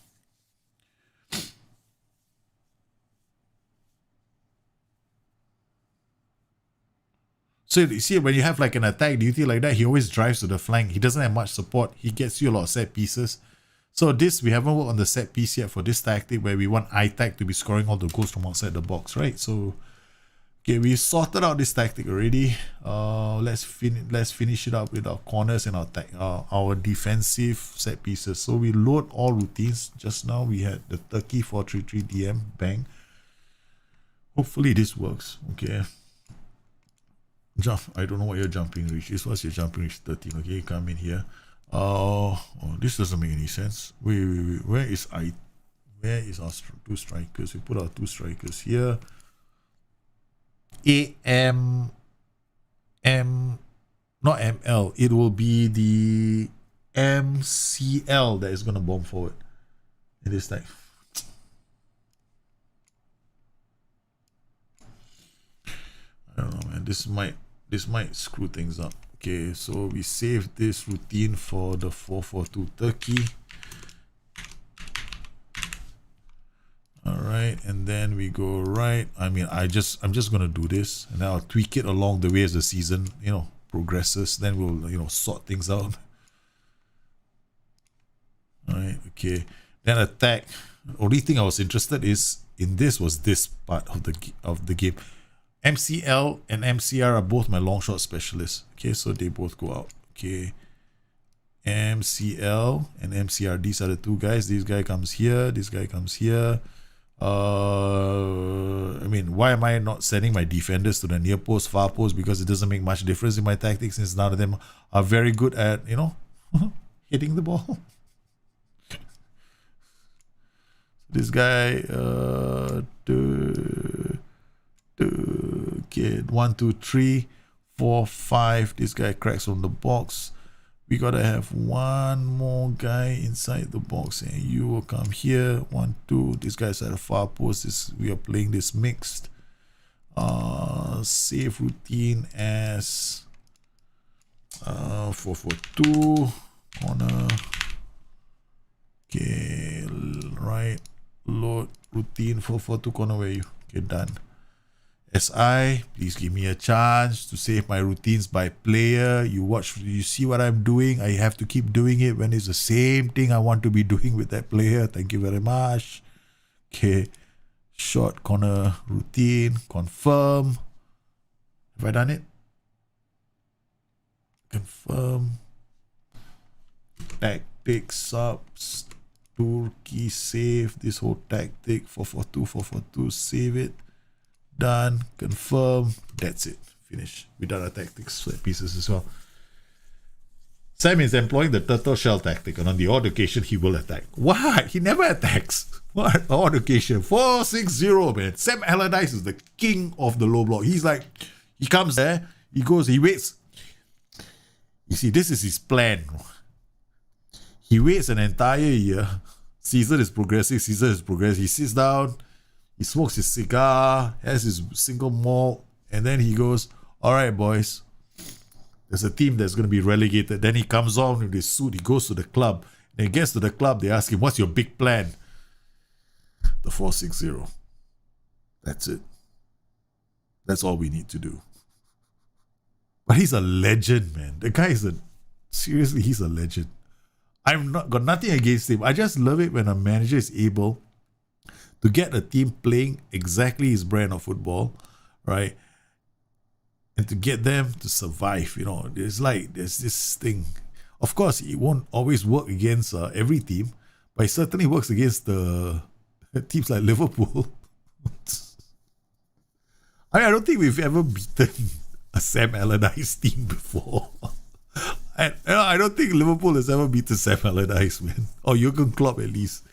So you see, when you have like an attack duty like that, he always drives to the flank. He doesn't have much support. He gets you a lot of set pieces. So we haven't worked on the set piece yet for this tactic where we want ITAC to be scoring all the goals from outside the box, right? So, okay, we sorted out this tactic already. Let's finish it up with our corners and our defensive set pieces. So we load all routines. Just now we had the Turkey 433 DM, bang. Hopefully this works. Okay. Jump. I don't know what your jumping reach is. What's your jumping reach? 13. Okay, come in here. Oh, this doesn't make any sense. Wait. Where is our two strikers? We put our two strikers here. Not ML. It will be the MCL that is going to bomb forward in this time. I don't know, man. This might screw things up. Okay, so we save this routine for the 442 Turkey. Alright, and then we go right. I'm just gonna do this and I'll tweak it along the way as the season, progresses. Then we'll, sort things out. Alright, okay. Then attack. The only thing I was interested in was this part of the game. MCL and MCR are both my long shot specialists. Okay, so they both go out. Okay. MCL and MCR, these are the two guys. This guy comes here. This guy comes here. Why am I not sending my defenders to the near post, far post? Because it doesn't make much difference in my tactics since none of them are very good at, hitting the ball. This guy, okay, 1, 2, 3, 4, 5. This guy cracks on the box. We gotta have one more guy inside the box, and you will come here. 1, 2. This guy's at a far post. We are playing this mixed. Save routine as 442 corner. Okay, right. Load routine 442 corner. Where you? Okay, done. SI, please give me a chance to save my routines by player. You see what I'm doing. I have to keep doing it when it's the same thing I want to be doing with that player. Thank you very much. Okay, short corner routine, confirm. Have I done it? Confirm. Tactic subs, Turkey, save this whole tactic. 442, save it. Done, confirm, that's it, finish. We done our tactics pieces as well. Sam is employing the turtle shell tactic, and on the odd occasion he will attack. What? He never attacks. What? Odd occasion. 460, man. Sam Allardyce is the king of the low block. He's like, he comes there, he goes, he waits. You see, this is his plan. He waits an entire year. Season is progressing. He sits down. He smokes his cigar, has his single malt, and then he goes, all right, boys, there's a team that's going to be relegated. Then he comes on with his suit. He goes to the club. Then he gets to the club. They ask him, what's your big plan? The 460. That's it. That's all we need to do. But he's a legend, man. The guy seriously, he's a legend. Got nothing against him. I just love it when a manager is able to get a team playing exactly his brand of football, right? And to get them to survive, there's this thing. Of course, it won't always work against every team, but it certainly works against the teams like Liverpool. I don't think we've ever beaten a Sam Allardyce team before. And I don't think Liverpool has ever beaten Sam Allardyce, man. Or Jurgen Klopp at least.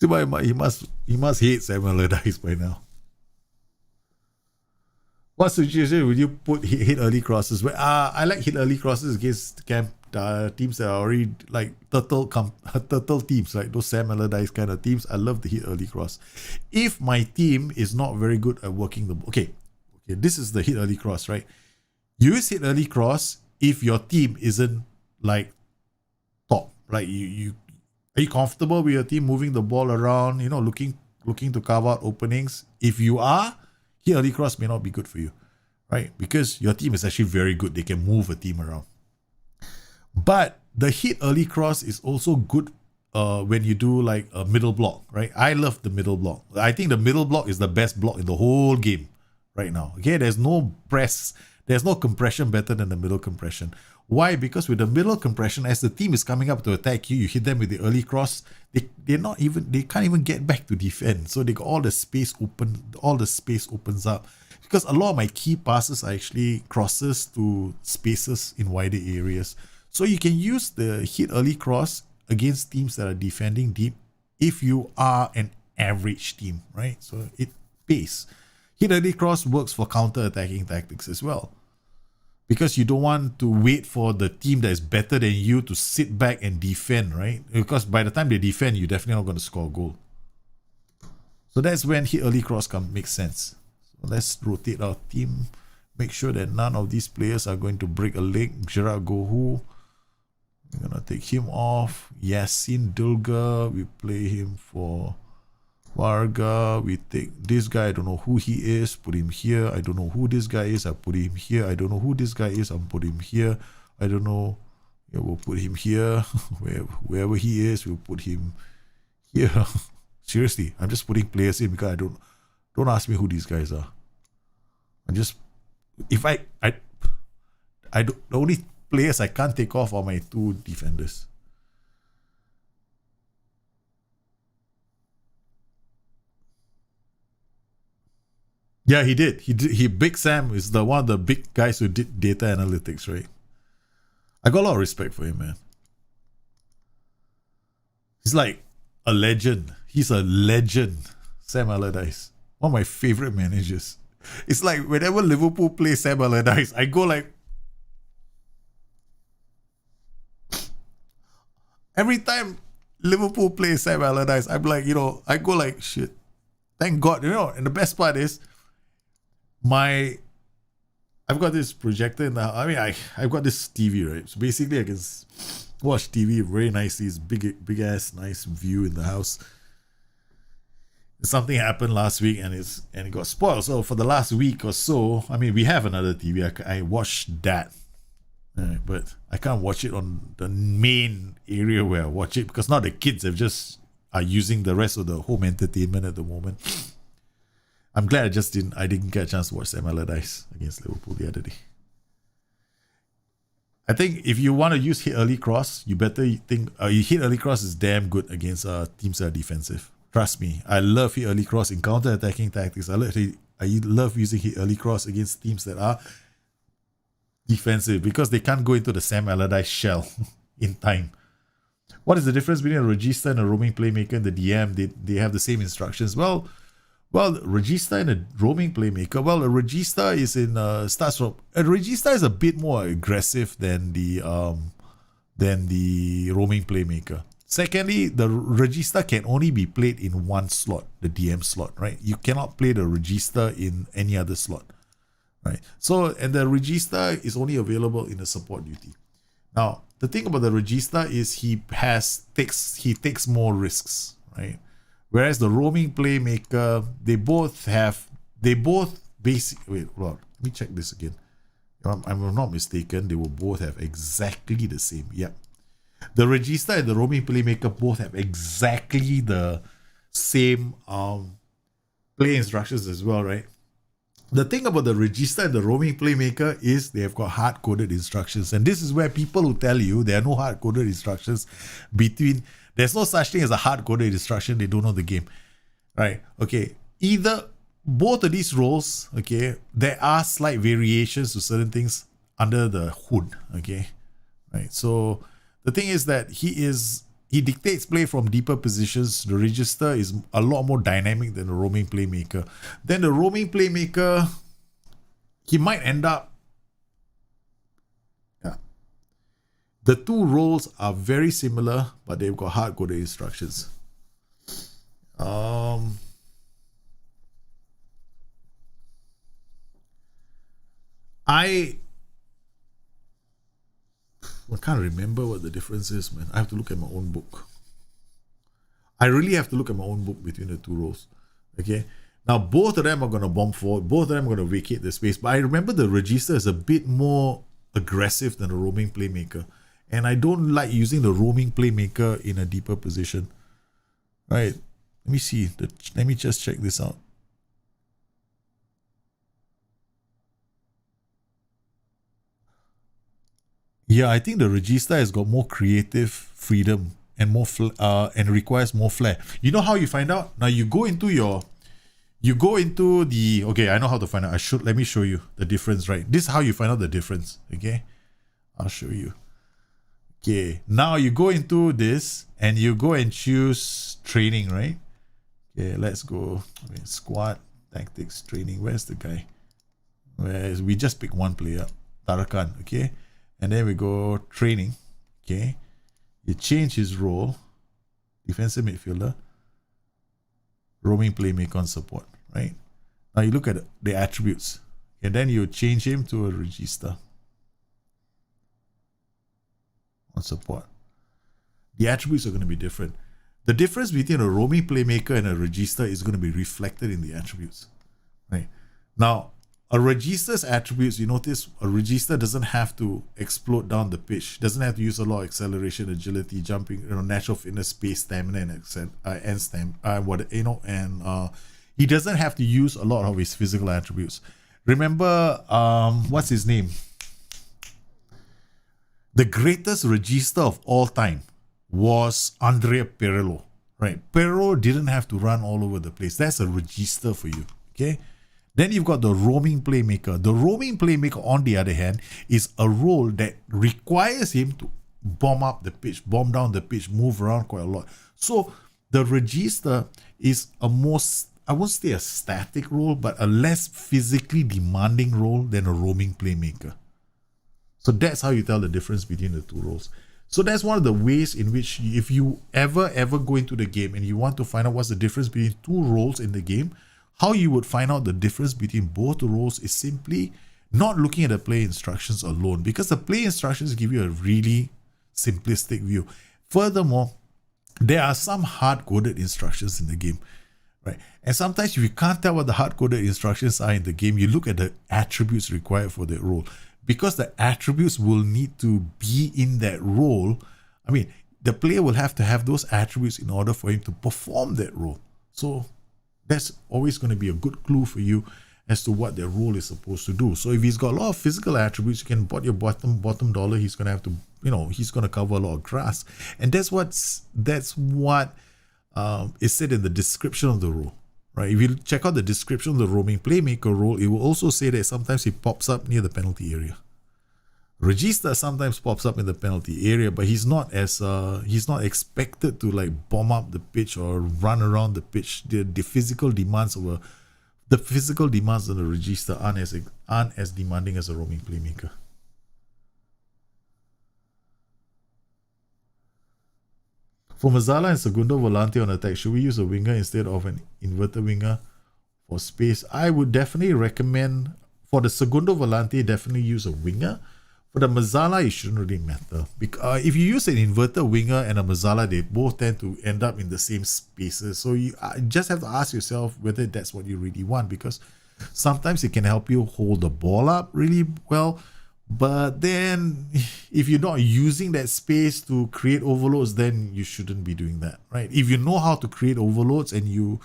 See why he must hate Sam Allardyce by now. What situation would you put hit early crosses? Well, I like hit early crosses against teams that are already like turtle teams, like those Sam Allardyce kind of teams. I love the hit early cross. If my team is not very good at working the okay, this is the hit early cross, right? Use hit early cross if your team isn't like top, like you are you comfortable with your team moving the ball around, looking to carve out openings. If you are, hit early cross may not be good for you, right? Because your team is actually very good. They can move a team around. But the hit early cross is also good when you do like a middle block, right? I love the middle block. I think the middle block is the best block in the whole game right now. Okay, there's no press, there's no compression better than the middle compression. Why? Because with the middle compression, as the team is coming up to attack you, you hit them with the early cross, they can't even get back to defend. So they got all the space opens up. Because a lot of my key passes are actually crosses to spaces in wider areas. So you can use the hit early cross against teams that are defending deep if you are an average team, right? So it pays. Hit early cross works for counter-attacking tactics as well. Because you don't want to wait for the team that is better than you to sit back and defend, right? Because by the time they defend, you're definitely not going to score a goal. So that's when hit early cross makes sense. So let's rotate our team. Make sure that none of these players are going to break a leg. Gerard Gohu, we're going to take him off. Yassin Dulga, we play him for Varga. We take this guy, I don't know who he is, put him here. I don't know who this guy is, I put him here. I don't know who this guy is, I'll put him here. I don't know, yeah, we'll put him here. Wherever he is, we'll put him here. Seriously, I'm just putting players in because don't ask me who these guys are. The only players I can't take off are my two defenders. Yeah, he did. Big Sam is one of the big guys who did data analytics, right? I got a lot of respect for him, man. He's like a legend. He's a legend. Sam Allardyce. One of my favorite managers. It's like whenever Liverpool plays Sam Allardyce, I go like... Every time Liverpool plays Sam Allardyce, I'm like, I go like, shit. Thank God, and the best part is, I've got this projector in the house. I mean, I've got this TV, right? So basically I can watch TV very nicely. It's big ass nice view in the house. Something happened last week and it got spoiled. So for the last week or so, I mean, we have another TV. I watched that, but I can't watch it on the main area where I watch it because now the kids are using the rest of the home entertainment at the moment. I'm glad I didn't get a chance to watch Sam Allardyce against Liverpool the other day. I think if you want to use hit early cross, you better think hit early cross is damn good against teams that are defensive. Trust me, I love hit early cross in counter-attacking tactics. I love using hit early cross against teams that are defensive because they can't go into the Sam Allardyce shell in time. What is the difference between a regista and a roaming playmaker and the DM? They have the same instructions. Well, regista and a roaming playmaker. Well, a regista is a regista is a bit more aggressive than the roaming playmaker. Secondly, the regista can only be played in one slot, the DM slot, right? You cannot play the regista in any other slot, right? So, and the regista is only available in a support duty. Now, the thing about the regista is he takes more risks, right? Whereas the roaming playmaker, they both basically, let me check this again. If I'm not mistaken, they will both have exactly the same. Yep. The regista and the roaming playmaker both have exactly the same play instructions as well, right? The thing about the regista and the roaming playmaker is they have got hard-coded instructions. And this is where people who tell you there are no hard-coded instructions there's no such thing as a hard-coded instruction, they don't know the game. Right? Okay. Either both of these roles, okay, there are slight variations to certain things under the hood, okay, right? So the thing is that he dictates play from deeper positions. The register is a lot more dynamic than the roaming playmaker. Then the roaming playmaker, he might end up, yeah. The two roles are very similar, but they've got hard-coded instructions. I can't remember what the difference is, man. I have to look at my own book. I really have to look at my own book between the two roles. Okay. Now, both of them are going to bomb forward. Both of them are going to vacate the space. But I remember the register is a bit more aggressive than the roaming playmaker. And I don't like using the roaming playmaker in a deeper position. Right. Let me see. Let me just check this out. Yeah, I think the register has got more creative freedom and more and requires more flair. You know how you find out? Now you go into the, okay, I know how to find out. Let me show you the difference, right? This is how you find out the difference, okay? I'll show you. Okay, now you go into this and you go and choose training, right? Okay, let's go. Squad, tactics, training. Where's the guy? We just pick one player, Tarakan, okay? And then we go training, okay? You change his role, defensive midfielder, roaming playmaker on support, right? Now you look at the attributes, and then you change him to a register on support. The attributes are going to be different. The difference between a roaming playmaker and a register is going to be reflected in the attributes, right? Now, a register's attributes, you notice a register doesn't have to explode down the pitch, doesn't have to use a lot of acceleration, agility, jumping, natural fitness, space, stamina, and he doesn't have to use a lot of his physical attributes. Remember, what's his name? The greatest register of all time was Andrea Pirlo, right? Pirlo didn't have to run all over the place. That's a register for you, okay? Then you've got the roaming playmaker. The roaming playmaker, on the other hand, is a role that requires him to bomb up the pitch, bomb down the pitch, move around quite a lot. So the register is a more, I won't say a static role, but a less physically demanding role than a roaming playmaker. So that's how you tell the difference between the two roles. So that's one of the ways in which, if you ever go into the game and you want to find out what's the difference between two roles in the game, how you would find out the difference between both the roles is simply not looking at the play instructions alone, because the play instructions give you a really simplistic view. Furthermore, there are some hard-coded instructions in the game, right? And sometimes if you can't tell what the hard-coded instructions are in the game, you look at the attributes required for that role, because the attributes will need to be in that role. I mean, the player will have to have those attributes in order for him to perform that role. So that's always going to be a good clue for you as to what their role is supposed to do. So if he's got a lot of physical attributes, you can bet your bottom dollar he's going to have to, he's going to cover a lot of grass. And that's what is said in the description of the role, right? If you check out the description of the roaming playmaker role, it will also say that sometimes he pops up near the penalty area. Register sometimes pops up in the penalty area, but he's not expected to like bomb up the pitch or run around the pitch. The physical demands of the register aren't as demanding as a roaming playmaker. For Mazzala and Segundo Volante on attack, should we use a winger instead of an inverted winger for space? I would definitely recommend, for the Segundo Volante, definitely use a winger. For the Mazzala, it shouldn't really matter. Because if you use an inverted winger and a Mazzala, they both tend to end up in the same spaces. So you just have to ask yourself whether that's what you really want, because sometimes it can help you hold the ball up really well. But then if you're not using that space to create overloads, then you shouldn't be doing that, right? If you know how to create overloads and you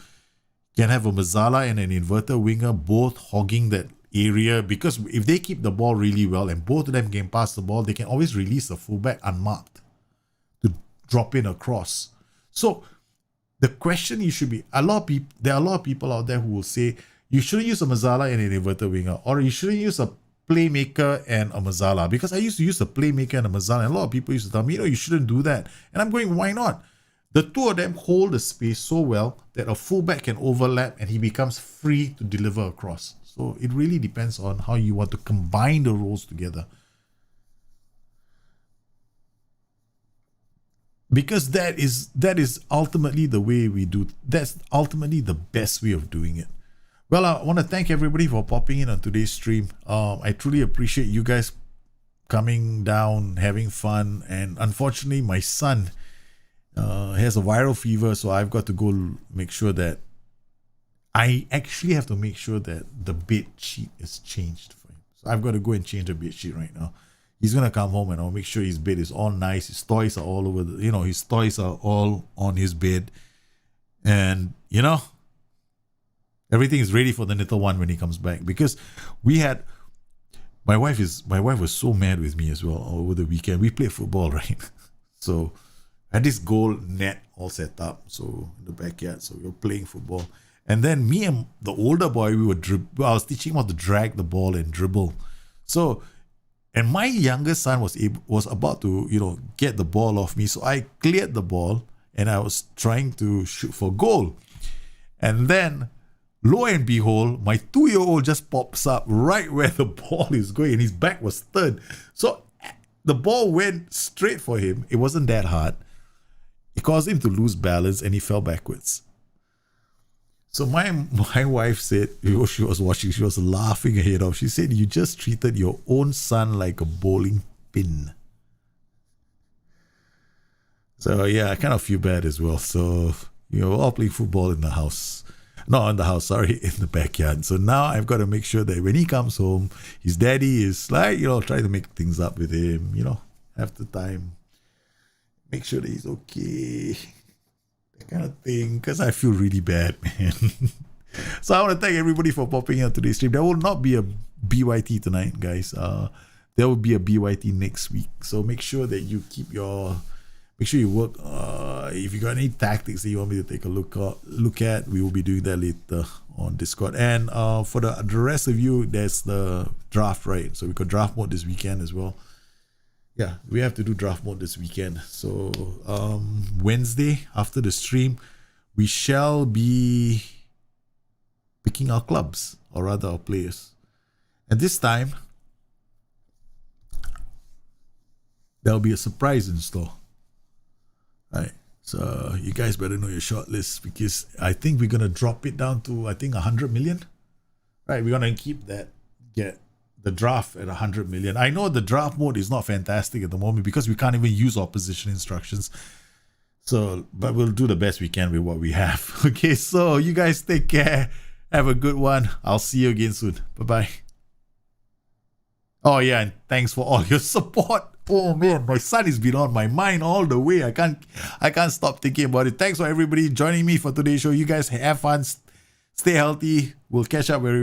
can have a Mazzala and an inverted winger both hogging that area, because if they keep the ball really well and both of them can pass the ball, they can always release the fullback unmarked to drop in across. So the question you should be, there are a lot of people out there who will say you shouldn't use a Mazzala and an inverted winger, or you shouldn't use a playmaker and a Mazzala, because I used to use a playmaker and a Mazzala, and a lot of people used to tell me, you shouldn't do that. And I'm going, why not? The two of them hold the space so well that a fullback can overlap and he becomes free to deliver across. So it really depends on how you want to combine the roles together. Because that is ultimately the way we do. That's ultimately the best way of doing it. Well, I want to thank everybody for popping in on today's stream. I truly appreciate you guys coming down, having fun. And unfortunately, my son has a viral fever, so I've got to go make sure that I actually have to make sure that the bed sheet is changed for him. So I've got to go and change the bed sheet right now. He's going to come home and I'll make sure his bed is all nice. His toys are all over his toys are all on his bed. And, everything is ready for the little one when he comes back. Because my wife was so mad with me as well over the weekend. We played football, right? So I had this goal net all set up. So in the backyard. So we were playing football. And then me and the older boy, I was teaching him how to drag the ball and dribble. So, and my younger son was about to, get the ball off me. So I cleared the ball and I was trying to shoot for goal. And then, lo and behold, my 2-year-old just pops up right where the ball is going and his back was turned. So the ball went straight for him. It wasn't that hard. It caused him to lose balance and he fell backwards. So my wife said, she was watching, she was laughing her head off. She said, you just treated your own son like a bowling pin. So yeah, I kind of feel bad as well. So, we're all playing football in the house. Not in the house, sorry, in the backyard. So now I've got to make sure that when he comes home, his daddy is like, trying to make things up with him, have the time. Make sure that he's okay. That kind of thing, because I feel really bad, man. So I want to thank everybody for popping on today's stream. There will not be a BYT tonight, guys. There will be a BYT next week. So make sure that you make sure you work. If you got any tactics that you want me to take a look at, we will be doing that later on Discord. And for the rest of you, there's the draft, right? So we got draft mode this weekend as well. Yeah, we have to do draft mode this weekend. So Wednesday after the stream, we shall be picking our clubs, or rather our players. And this time, there'll be a surprise in store. Right. So you guys better know your short list, because I think we're gonna drop it down to 100 million. Right, we're gonna get the draft at 100 million. I know the draft mode is not fantastic at the moment because we can't even use our position instructions. So, but we'll do the best we can with what we have. Okay, so you guys take care. Have a good one. I'll see you again soon. Bye-bye. Oh yeah, and thanks for all your support. Oh man, my son has been on my mind all the way. I can't stop thinking about it. Thanks for everybody joining me for today's show. You guys have fun. Stay healthy. We'll catch up very